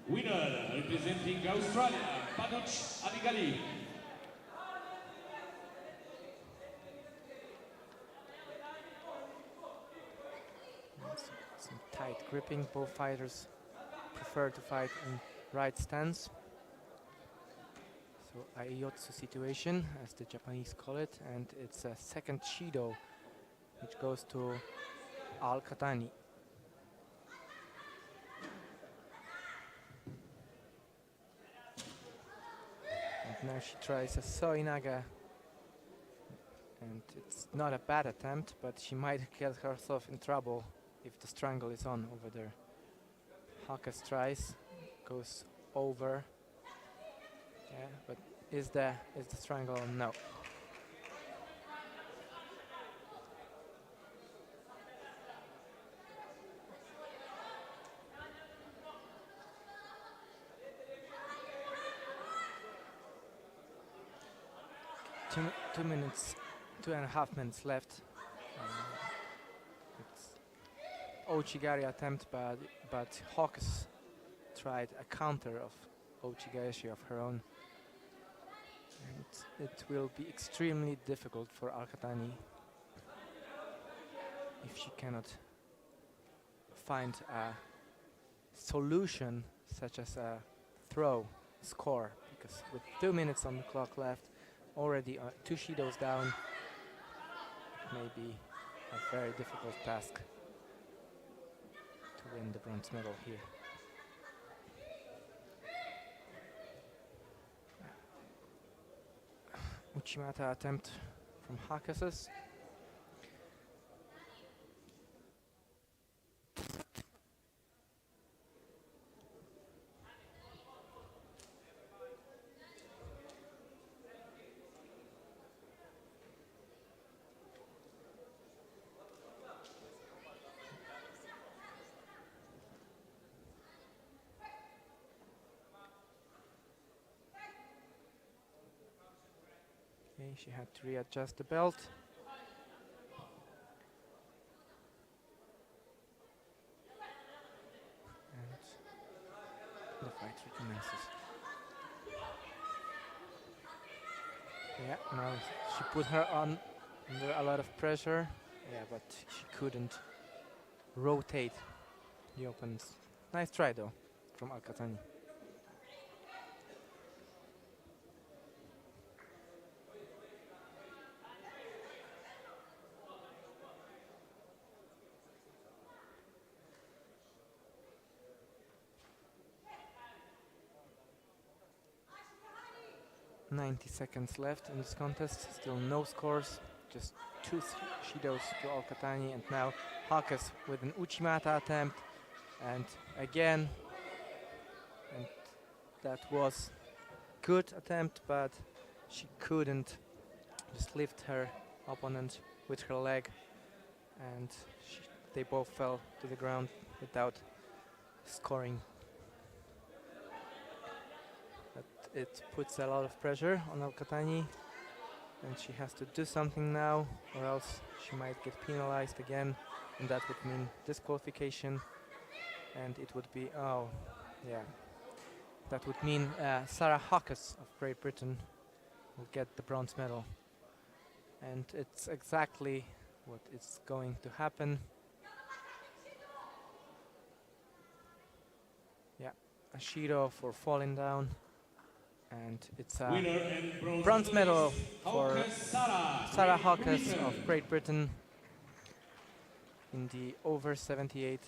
winner representing Australia, Paduch Abigail. Some tight gripping. Both fighters prefer to fight in right stance. So Aiotsu situation, as the Japanese call it, and it's a second Shido, which goes to Al-Katani. And now she tries a Soinaga, and it's not a bad attempt, but she might get herself in trouble if the strangle is on over there. Hawkes tries, goes over. Yeah, but is the strangle on? No. Two and a half minutes left. It's Ouchigari attempt, but Hawkes tried a counter of Ouchigaeshi of her own. And it will be extremely difficult for Al-Katani if she cannot find a solution such as a throw score, because with 2 minutes on the clock left, already 2 Shidos down, it may be a very difficult task to win the bronze medal here. Uchimata attempt from Hawkes. Okay, she had to readjust the belt. And the fight recommences. Yeah, now she put her under a lot of pressure. Yeah, but she couldn't rotate the opponents. Nice try though from Al-Katani. .90 seconds left in this contest, still no scores, just 2 Shidos to Al-Katani, and now Hawkes with an Uchimata attempt, and again, and that was good attempt, but she couldn't just lift her opponent with her leg, and they both fell to the ground without scoring. It puts a lot of pressure on Al-Katani, and she has to do something now, or else she might get penalized again, and that would mean disqualification, and it would be, oh, yeah, that would mean Sarah Hawkes of Great Britain will get the bronze medal, and it's exactly what is going to happen. Yeah, a Shido for falling down. And it's a Winner and bronze medal for Hawkes Sarah, Sarah Great Hawkes Britain. of Great Britain in the over 78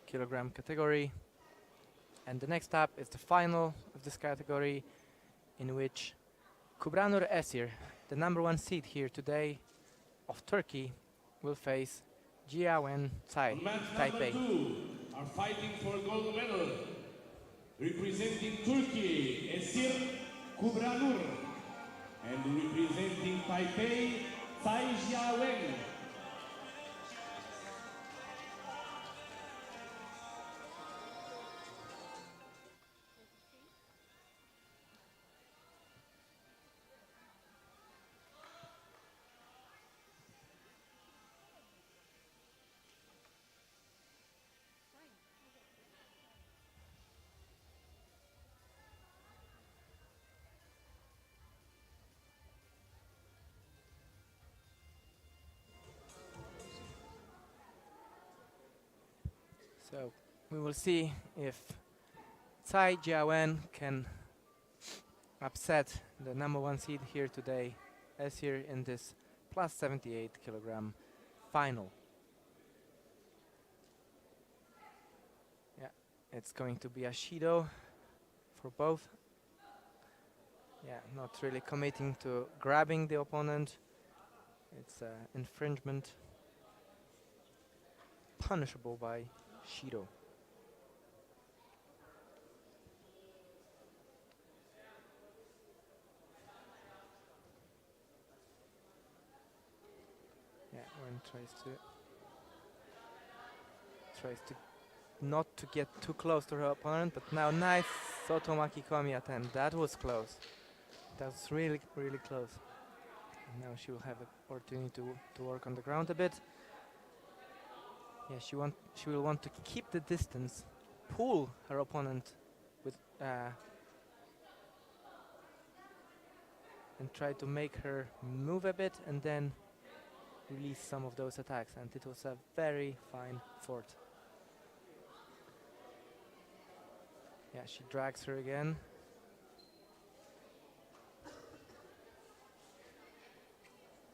kilogram category. And the next up is the final of this category, in which Kubranur Esir, the #1 seed here today of Turkey, will face Jiawen Tsai, On match Taipei. number 2 are fighting for gold medal. Representing Turkey, Esir Kubranur. And representing Taipei, Tsai Jiawen. So we will see if Tsai Jiawen can upset the #1 seed here today, as here in this plus 78 kilogram final. Yeah, it's going to be a Shido for both. Yeah, not really committing to grabbing the opponent. It's infringement, punishable by Shido. Yeah, one tries to not to get too close to her opponent, but now nice Sotomaki Komi attempt. That was close. That was really, really close. And now she will have an opportunity to work on the ground a bit. Yeah, she will want to keep the distance, pull her opponent with and try to make her move a bit, and then release some of those attacks. And it was a very fine fort. Yeah, she drags her again.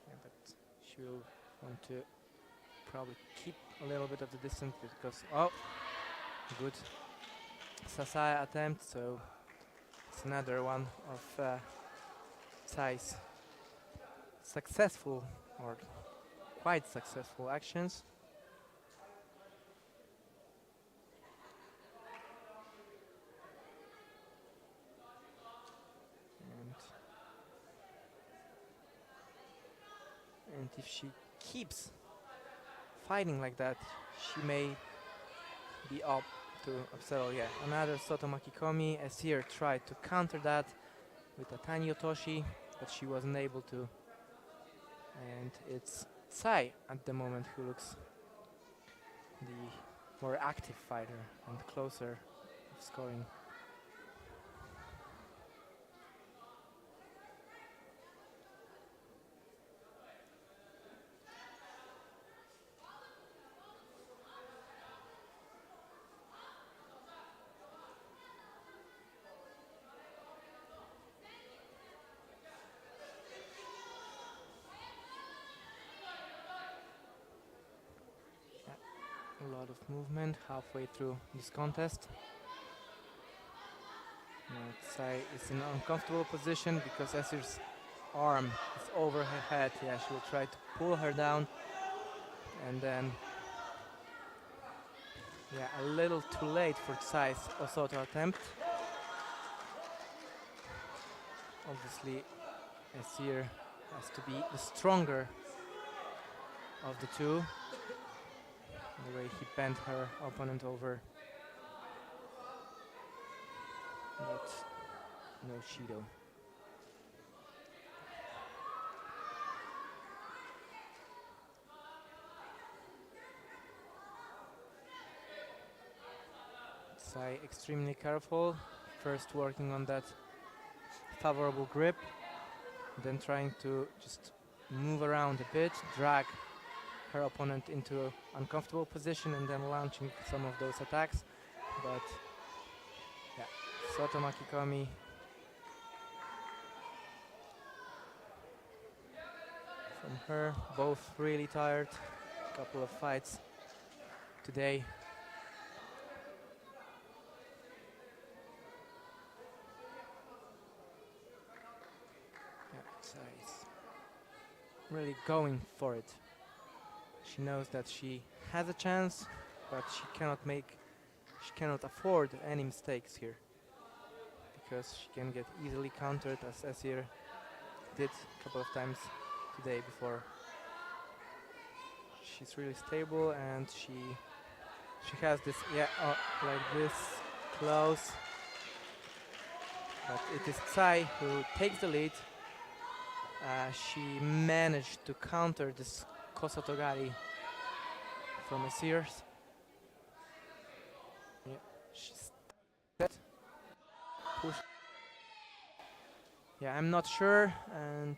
Yeah, but she will want to probably keep a little bit of the distance, because good Sasaya attempt. So it's another one of Tsai's successful or quite successful actions. And if she keeps fighting like that, she may be up to upsettle. Yeah, another Sotomaki Komi. Esir tried to counter that with a tiny Otoshi, but she wasn't able to. And it's Tsai at the moment who looks the more active fighter and closer of scoring. A lot of movement halfway through this contest. Now Tsai is in an uncomfortable position because Esir's arm is over her head. Yeah, she will try to pull her down, and then a little too late for Tsai's Osoto attempt. Obviously, Esir has to be the stronger of the two. The way he bent her opponent over. But no Shido. Tsai extremely careful. First working on that favorable grip, then trying to just move around a bit, drag her opponent into an uncomfortable position, and then launching some of those attacks. But yeah, Sotomaki Komi from her. Both really tired. Couple of fights today. Yeah, Tsai's really going for it. She knows that she has a chance, but she cannot afford any mistakes here, because she can get easily countered, as Esir did a couple of times today before. She's really stable, and she has this, like this, close. But it is Tsai who takes the lead. She managed to counter this Kosotogari from Esir. Yeah, she's push. Yeah, I'm not sure, and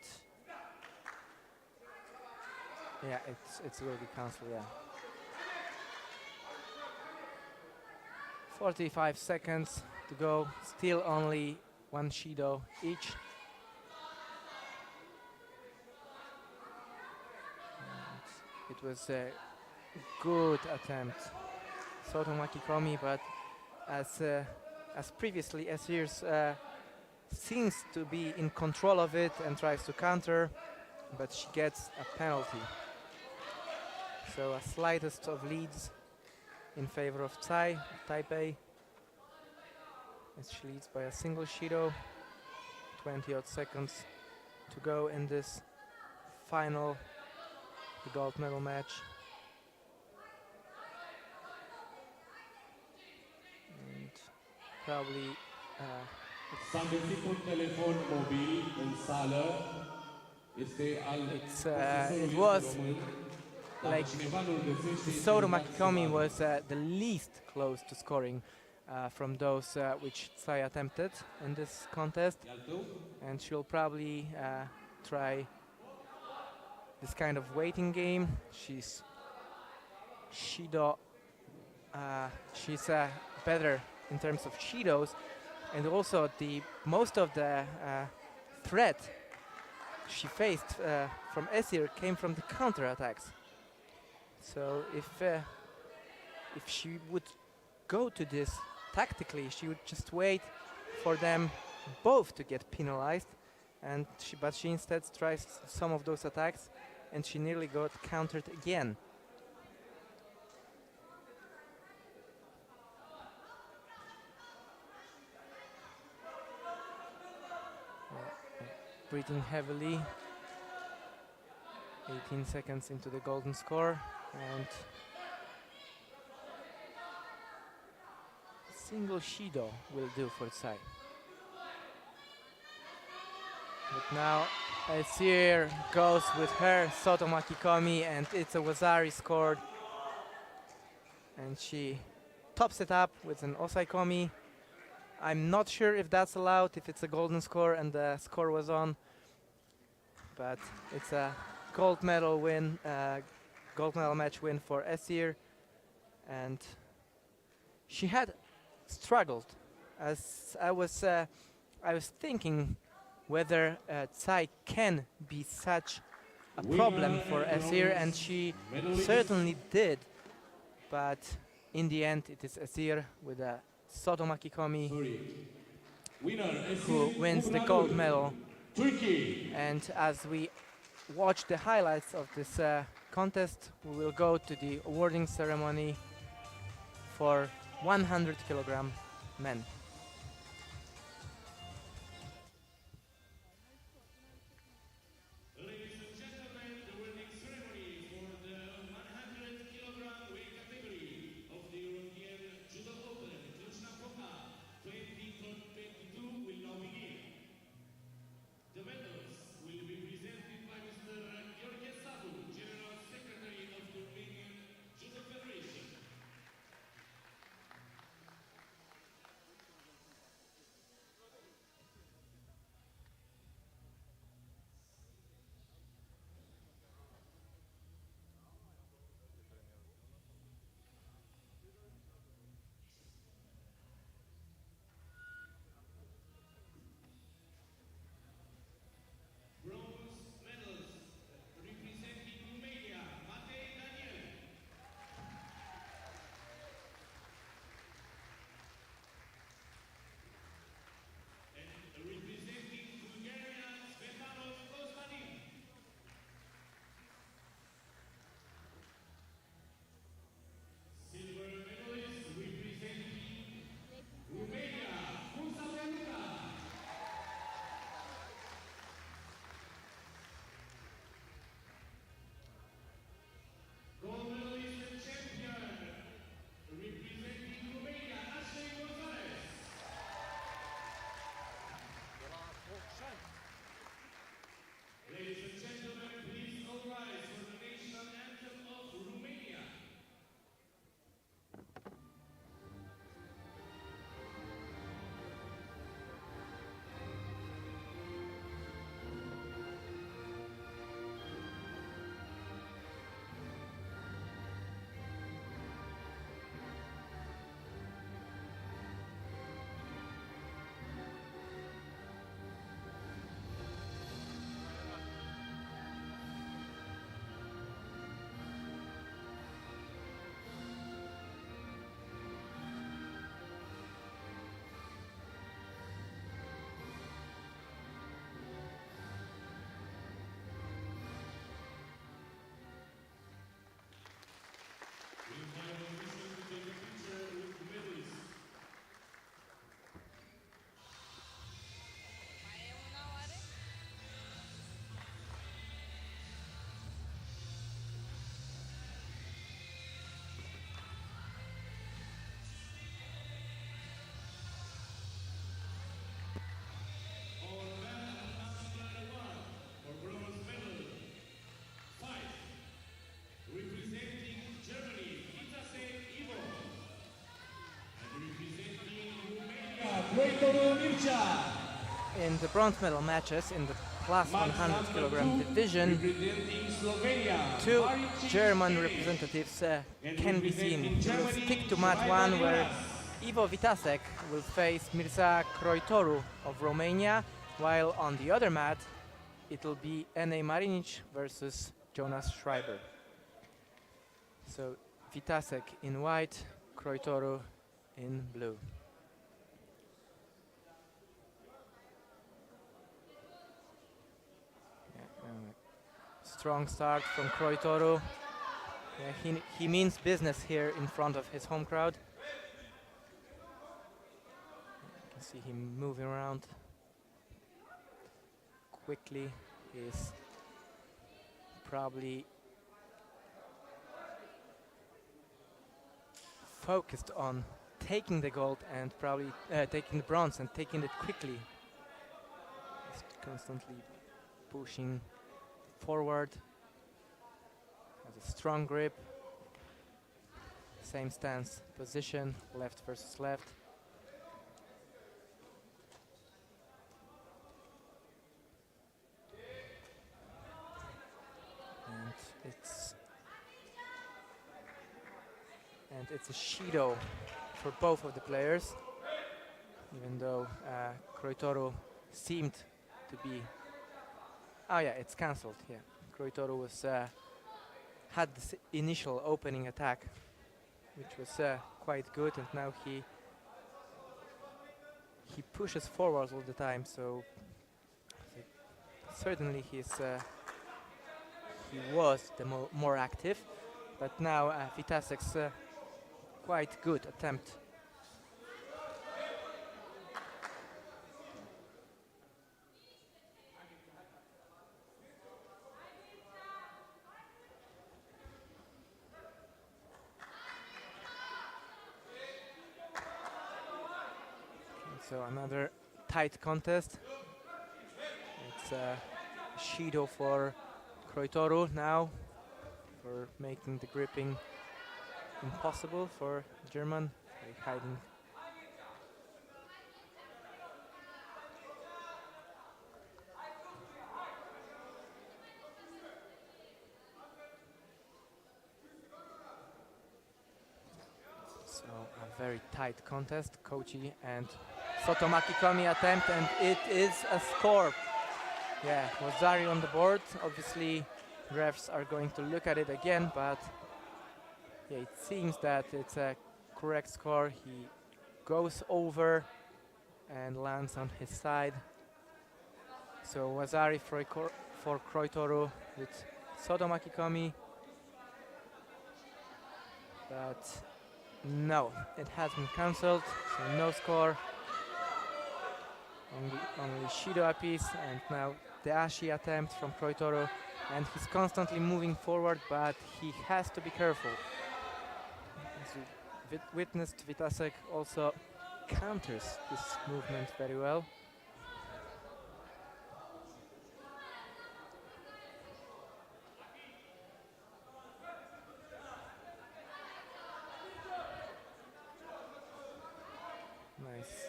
yeah, it's will be cancelled. Yeah, 45 seconds to go. Still only one Shido each. And it was a good attempt, Soto Makikomi, but as previously, Esir's seems to be in control of it and tries to counter, but she gets a penalty. So a slightest of leads in favor of Taipei, as she leads by a single Shido. 20 odd seconds to go in this final, the gold medal match. And probably S-a găsit un telefon mobil în sală. Este al it was român. like Cineva nu-l găsește, Soto Makikomi was the least close to scoring from those which Tsai attempted in this contest, and she'll probably try this kind of waiting game. She's Shido. She's better in terms of Shidos, and also the most of the threat she faced from Esir came from the counter attacks. So if she would go to this tactically, she would just wait for them both to get penalized, and but she instead tries some of those attacks, and she nearly got countered again. Breathing heavily. 18 seconds into the golden score, and single Shido will do for Tsai. But now Esir goes with her Soto Makikomi, and it's a Wazari scored, and she tops it up with an Osaikomi. I'm not sure if that's allowed, if it's a golden score and the score was on, but it's a gold medal win, gold medal match win for Esir, and she had struggled. As I was thinking whether Tsai can be such a problem for Esir, and she certainly did, but in the end it is Esir with a Soto Makikomi who wins the gold medal. And as we watch the highlights of this contest, we will go to the awarding ceremony for 100 kilogram men. Ladies and gentlemen, the awarding ceremony for the 100 kilogram weight category of the European Judo Open Cluj-Napoca 2022 will now begin. The medals will be presented by Mr. General Secretary of the Romanian Judo Federation. In the bronze medal matches in the plus 100 kilogram division, representing Slovenia, 2 German representatives can be seen. We will stick to mat 1 where Ivo Vitasek will face Mirza Croitoru of Romania, while on the other mat it will be Ene Marinic versus Jonas Schreiber. So Vitasek in white, Croitoru in blue. Strong start from Croitoru. He means business here in front of his home crowd. You can see him moving around quickly. He's probably focused on taking the gold and probably taking the bronze and taking it quickly. He's constantly pushing forward, has a strong grip, same stance position, left versus left. And it's a Shido for both of the players, even though Croitoru seemed to be. Oh yeah, it's cancelled. Yeah, Croitoru was had this initial opening attack, which was quite good, and now he pushes forward all the time. So certainly he was the more active, but now Vitasek's quite good attempt. So another tight contest. It's Shido for Croitoru now, for making the gripping impossible for German, hiding. So a very tight contest, Kochi and Sotomaki Komi attempt, and it is a score. Yeah, Wazari on the board. Obviously, refs are going to look at it again, but yeah, it seems that it's a correct score. He goes over and lands on his side. So Wazari for Croitoru with Sotomaki Komi. But no, it has been cancelled, so no score. Only Shido a piece, and now the Ashi attempt from Croitoru, and he's constantly moving forward, but he has to be careful. As we witnessed, Vitasek also counters this movement very well. Nice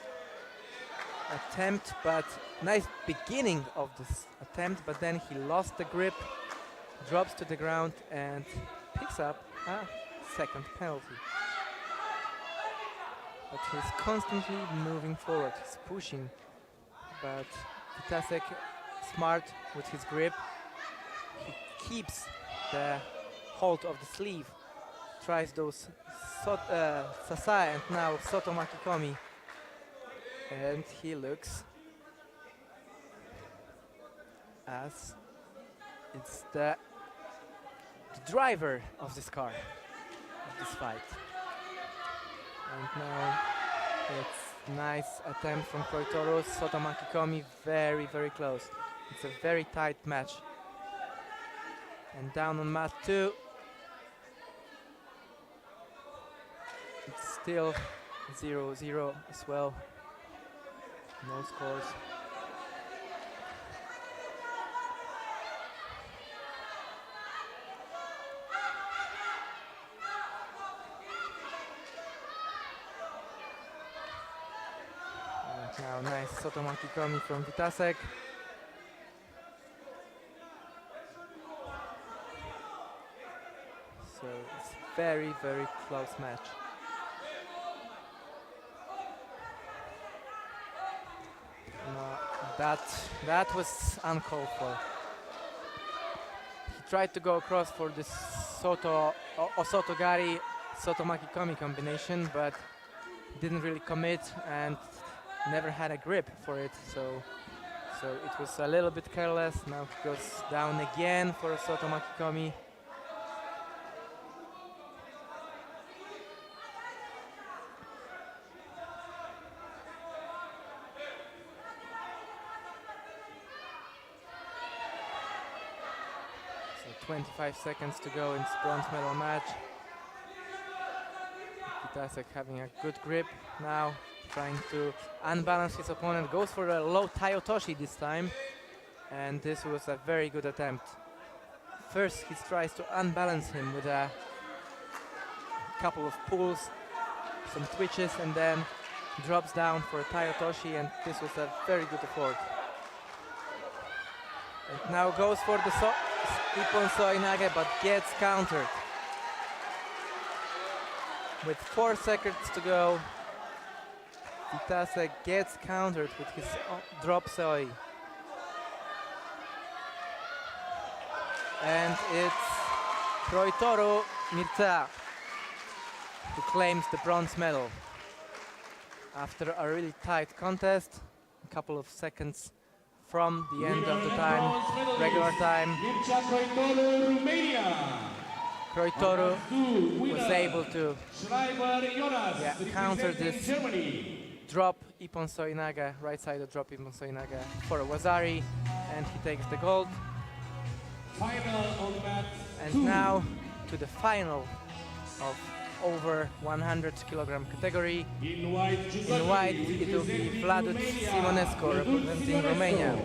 attempt, but nice beginning of this attempt, but then he lost the grip, drops to the ground and picks up a second penalty. But he's constantly moving forward, he's pushing, but Vitasek smart with his grip. He keeps the hold of the sleeve, tries those Sasai and now Sotomaki Komi. And he looks as it's the driver of this car, of this fight. And now it's nice attempt from Croitoru. Sotomaki Komi very, very close. It's a very tight match. And down on mat 2, it's still 0-0 as well. No scores. And now nice Sotomaki Komi from Vitasek. So it's very, very close match. No, that was uncalled for. He tried to go across for this Osotogari Sotomaki Komi combination, but didn't really commit and never had a grip for it. So it was a little bit careless. Now he goes down again for a Sotomaki Komi. So 25 seconds to go in this bronze medal match. Vitasek having a good grip now, trying to unbalance his opponent. Goes for a low Taiotoshi this time, and this was a very good attempt. First he tries to unbalance him with a couple of pulls, some twitches, and then drops down for a Taiotoshi, and this was a very good effort. And now goes for the Ippon Soinage, but gets countered. With 4 seconds to go, Vitasek gets countered with his drop soi. And it's Kroitoru Mirza who claims the bronze medal. After a really tight contest, a couple of seconds from the end of the time, regular time, Kroitoru was able to counter this drop Ippon Soinaga, right side of drop Ippon Soinaga for a Wazari, and he takes the gold. And now to the final of over 100 kilogram category. In white it will be Vladut Simonescu representing Romania,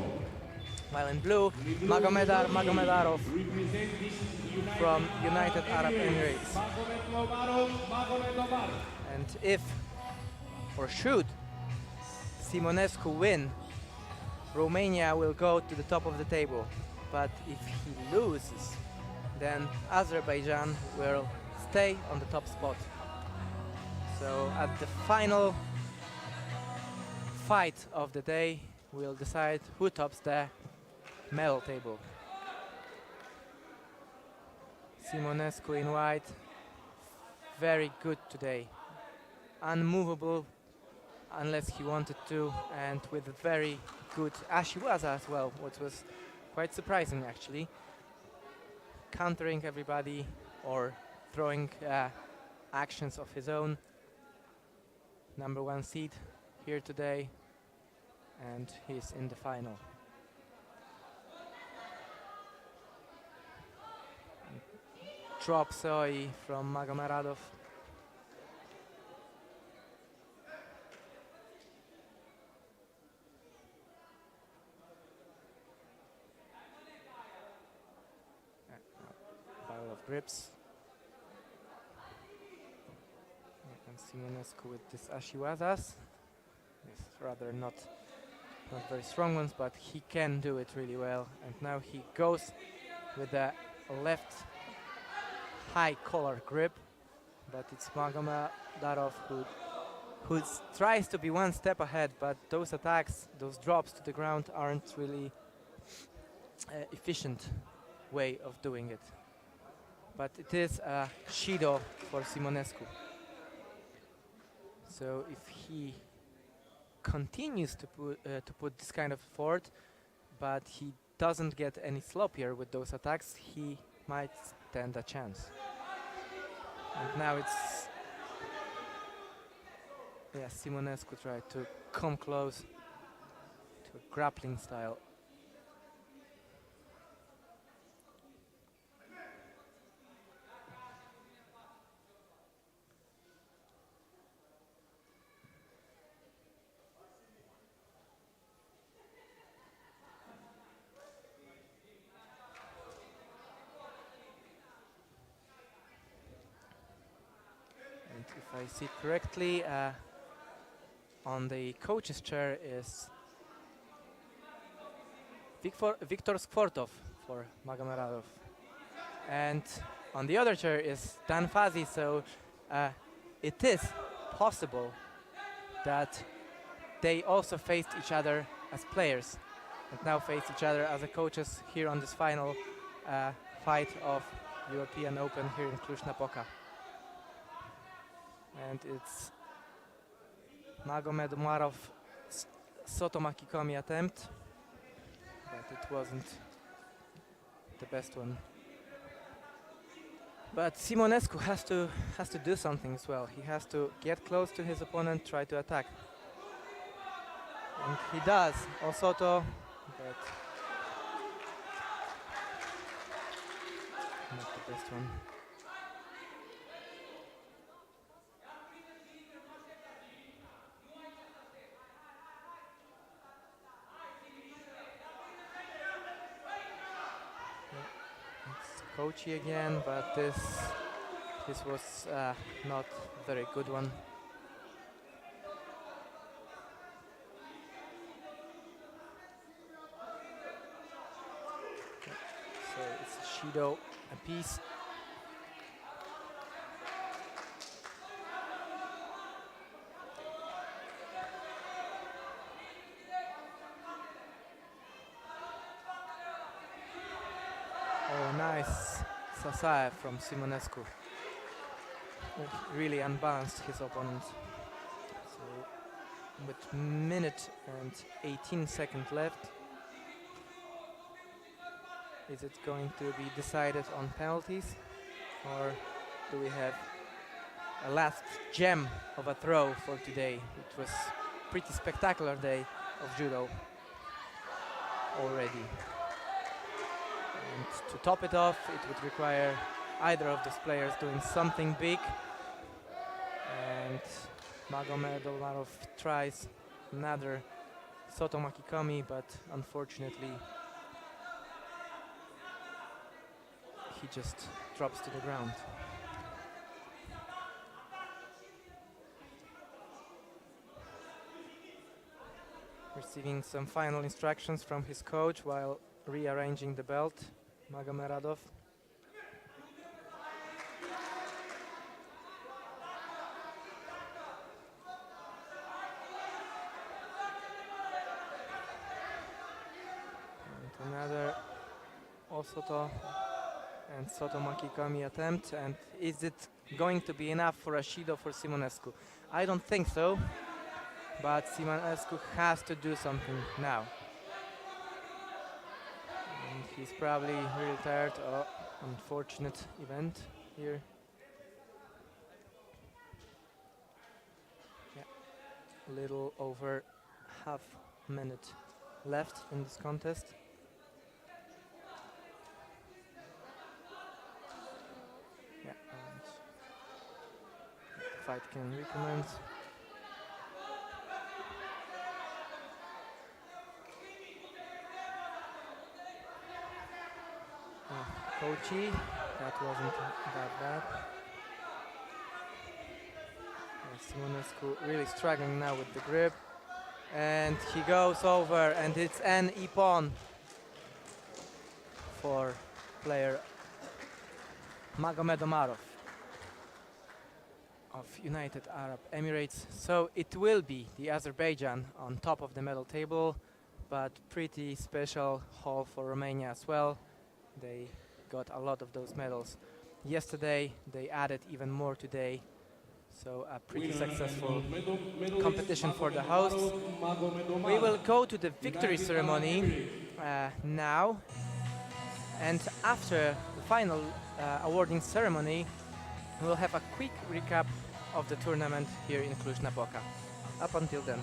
while in blue Magomedarov from United Arab Emirates. And if or should Simonescu win, Romania will go to the top of the table. But if he loses, then Azerbaijan will stay on the top spot. So at the final fight of the day, we'll decide who tops the medal table. Simonescu in white, very good today. Unmovable unless he wanted to, and with a very good Ashiwaza as well, which was quite surprising actually. Countering everybody or throwing actions of his own. Number 1 seed here today, and he's in the final. Drop soi from Magomedarov. Pile of grips. And Simonescu with this Ashiwazas. Yes, rather not very strong ones, but he can do it really well. And now he goes with the left high collar grip, but it's Magomedarov who tries to be 1 step ahead, but those attacks, those drops to the ground aren't really efficient way of doing it. But it is a Shido for Simonescu. So if he continues to put this kind of effort, but he doesn't get any sloppier with those attacks, he might stand a chance. And now it's Simonescu tried to come close to a grappling style. If I see correctly, on the coach's chair is Viktor Skvortov for Magomeradov. And on the other chair is Dan Fazi, so it is possible that they also faced each other as players and now face each other as a coaches here on this final fight of European Open here in Cluj-Napoca. And it's Magomed Umarov's Sotomaki Komi attempt, but it wasn't the best one. But Simonescu has to do something as well. He has to get close to his opponent, try to attack. And he does, Osoto, but not the best one. Kochi again, but this was not a very good one. So it's Shido apiece. Oh, nice Sasaev from Simonescu. Really unbalanced his opponent. So with minute and 18 seconds left, is it going to be decided on penalties, or do we have a last gem of a throw for today? It was pretty spectacular day of judo already. And to top it off, it would require either of these players doing something big. And Magomed Umarov tries another Sotomaki Komi, but unfortunately he just drops to the ground. Receiving some final instructions from his coach while rearranging the belt, Magomeradov. And another Osoto and Sotomaki Komi attempt, and is it going to be enough for a Shido for Simonescu? I don't think so, but Simonescu has to do something now. And he's probably really tired. Oh, unfortunate event here. Yeah, a little over half minute left in this contest. Yeah, and the fight can recommence. Kochi, that wasn't that bad. Simonescu really struggling now with the grip. And he goes over, and it's an ippon for player Magomed Umarov of United Arab Emirates. So it will be the Azerbaijan on top of the medal table, but pretty special haul for Romania as well. They got a lot of those medals yesterday. They added even more today. So a pretty successful competition for the hosts. We will go to the victory ceremony now. And after the final awarding ceremony, we'll have a quick recap of the tournament here in Cluj-Napoca. Up until then.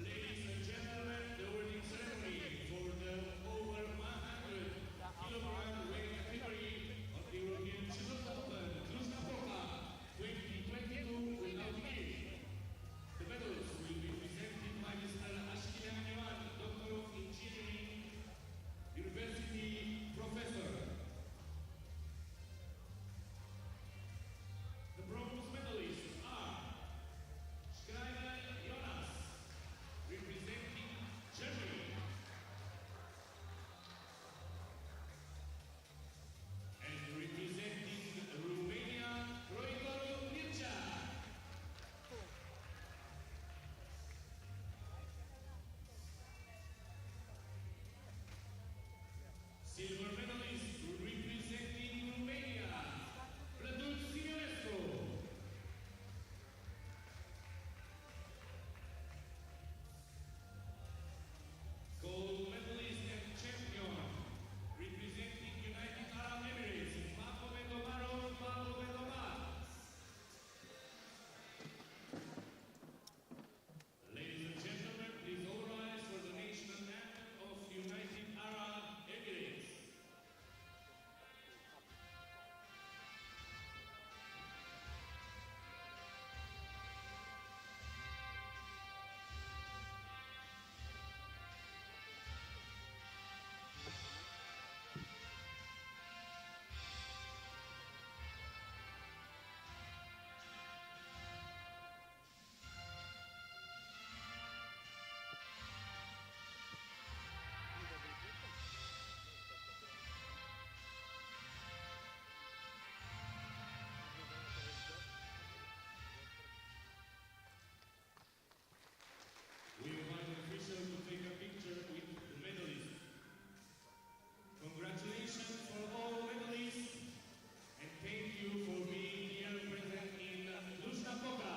Ladies and gentlemen, the awarding ceremony for the over 100 kilogram weight category of the European Judo Open Cluj-Napoca 2022 will now begin. The medals will be presented by Mr. Doctor of Engineering, University Professor. The bronze medalists are representing Germany, and representing Romania, silver medalist representing Romania, gold medalist and champion representing United Arab Emirates, Ladies and gentlemen, please all rise for the national anthem of United Arab Emirates. We invite the official to take a picture with the medalists. Congratulations for all medalists, and thank you for being here present in Cluj-Napoca.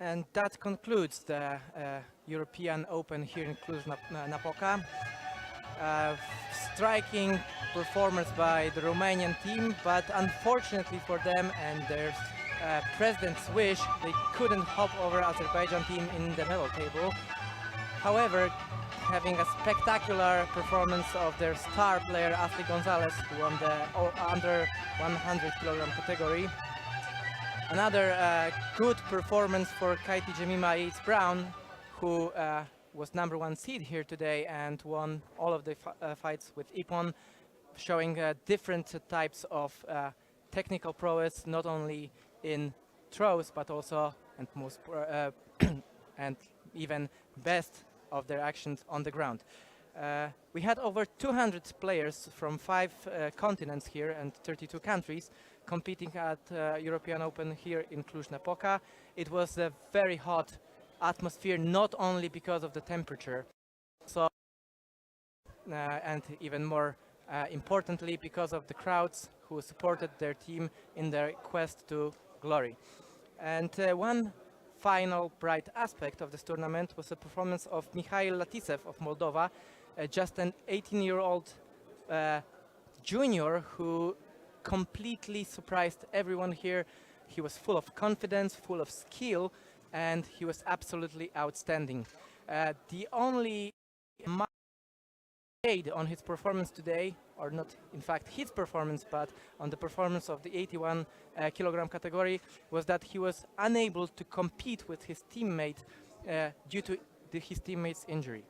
And that concludes the European Open here in Cluj-Napoca. Striking performance by the Romanian team, but unfortunately for them and their president's wish, they couldn't hop over Azerbaijan team in the medal table. However, having a spectacular performance of their star player Ashley Gonzalez, who won the under 100 kilogram category. Another good performance for Katie Jemima Yates-Brown, who was #1 seed here today and won all of the fights with Ippon, showing different types of technical prowess, not only in throws but also and most and even best of their actions on the ground. We had over 200 players from 5 continents here and 32 countries competing at European Open here in Cluj-Napoca. It was a very hot atmosphere, not only because of the temperature, so and even more importantly because of the crowds who supported their team in their quest to glory. And one final bright aspect of this tournament was the performance of Mikhail Latisse of Moldova, just an 18-year-old junior who completely surprised everyone here. He was full of confidence, full of skill, and he was absolutely outstanding. The only shade on his performance today, or not in fact his performance, but on the performance of the 81 kilogram category, was that he was unable to compete with his teammate due to his teammate's injury.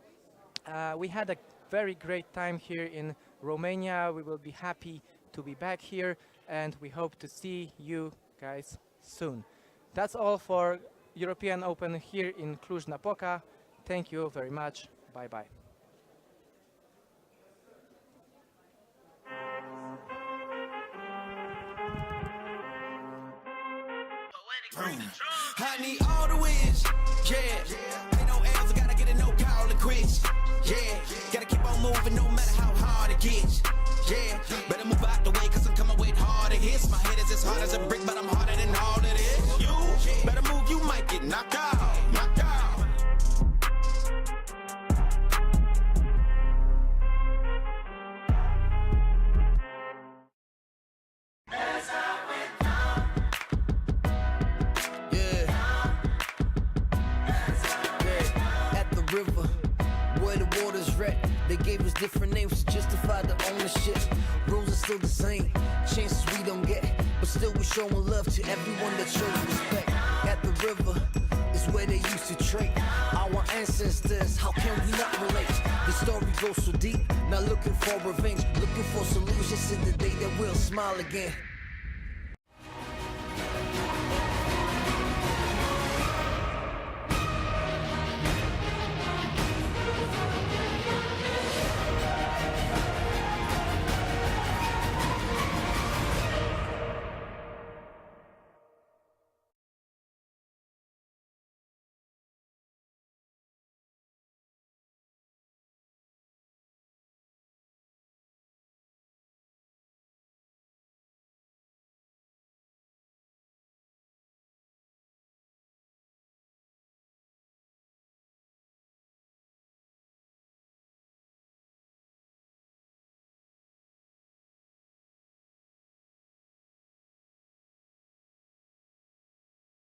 We had a very great time here in Romania. We will be happy to be back here, and we hope to see you guys soon. That's all for European Open here in Cluj-Napoca. Thank you very much. Bye-bye. I need all the wins, yeah. Ain't no L's, I gotta get a no call and quits, yeah. Gotta keep on moving no matter how hard it gets, yeah. Better move out the way, cause I'm coming with harder hits. My head is as hard as a brick, but I'm harder than all of this. You better move, you might get river, where the water's red. They gave us different names to justify the ownership. Rules are still the same, chances we don't get, but still we showing love to everyone that shows respect. At the river is where they used to trade. Our ancestors, how can we not relate? The story goes so deep, not looking for revenge, looking for solutions in the day that we'll smile again.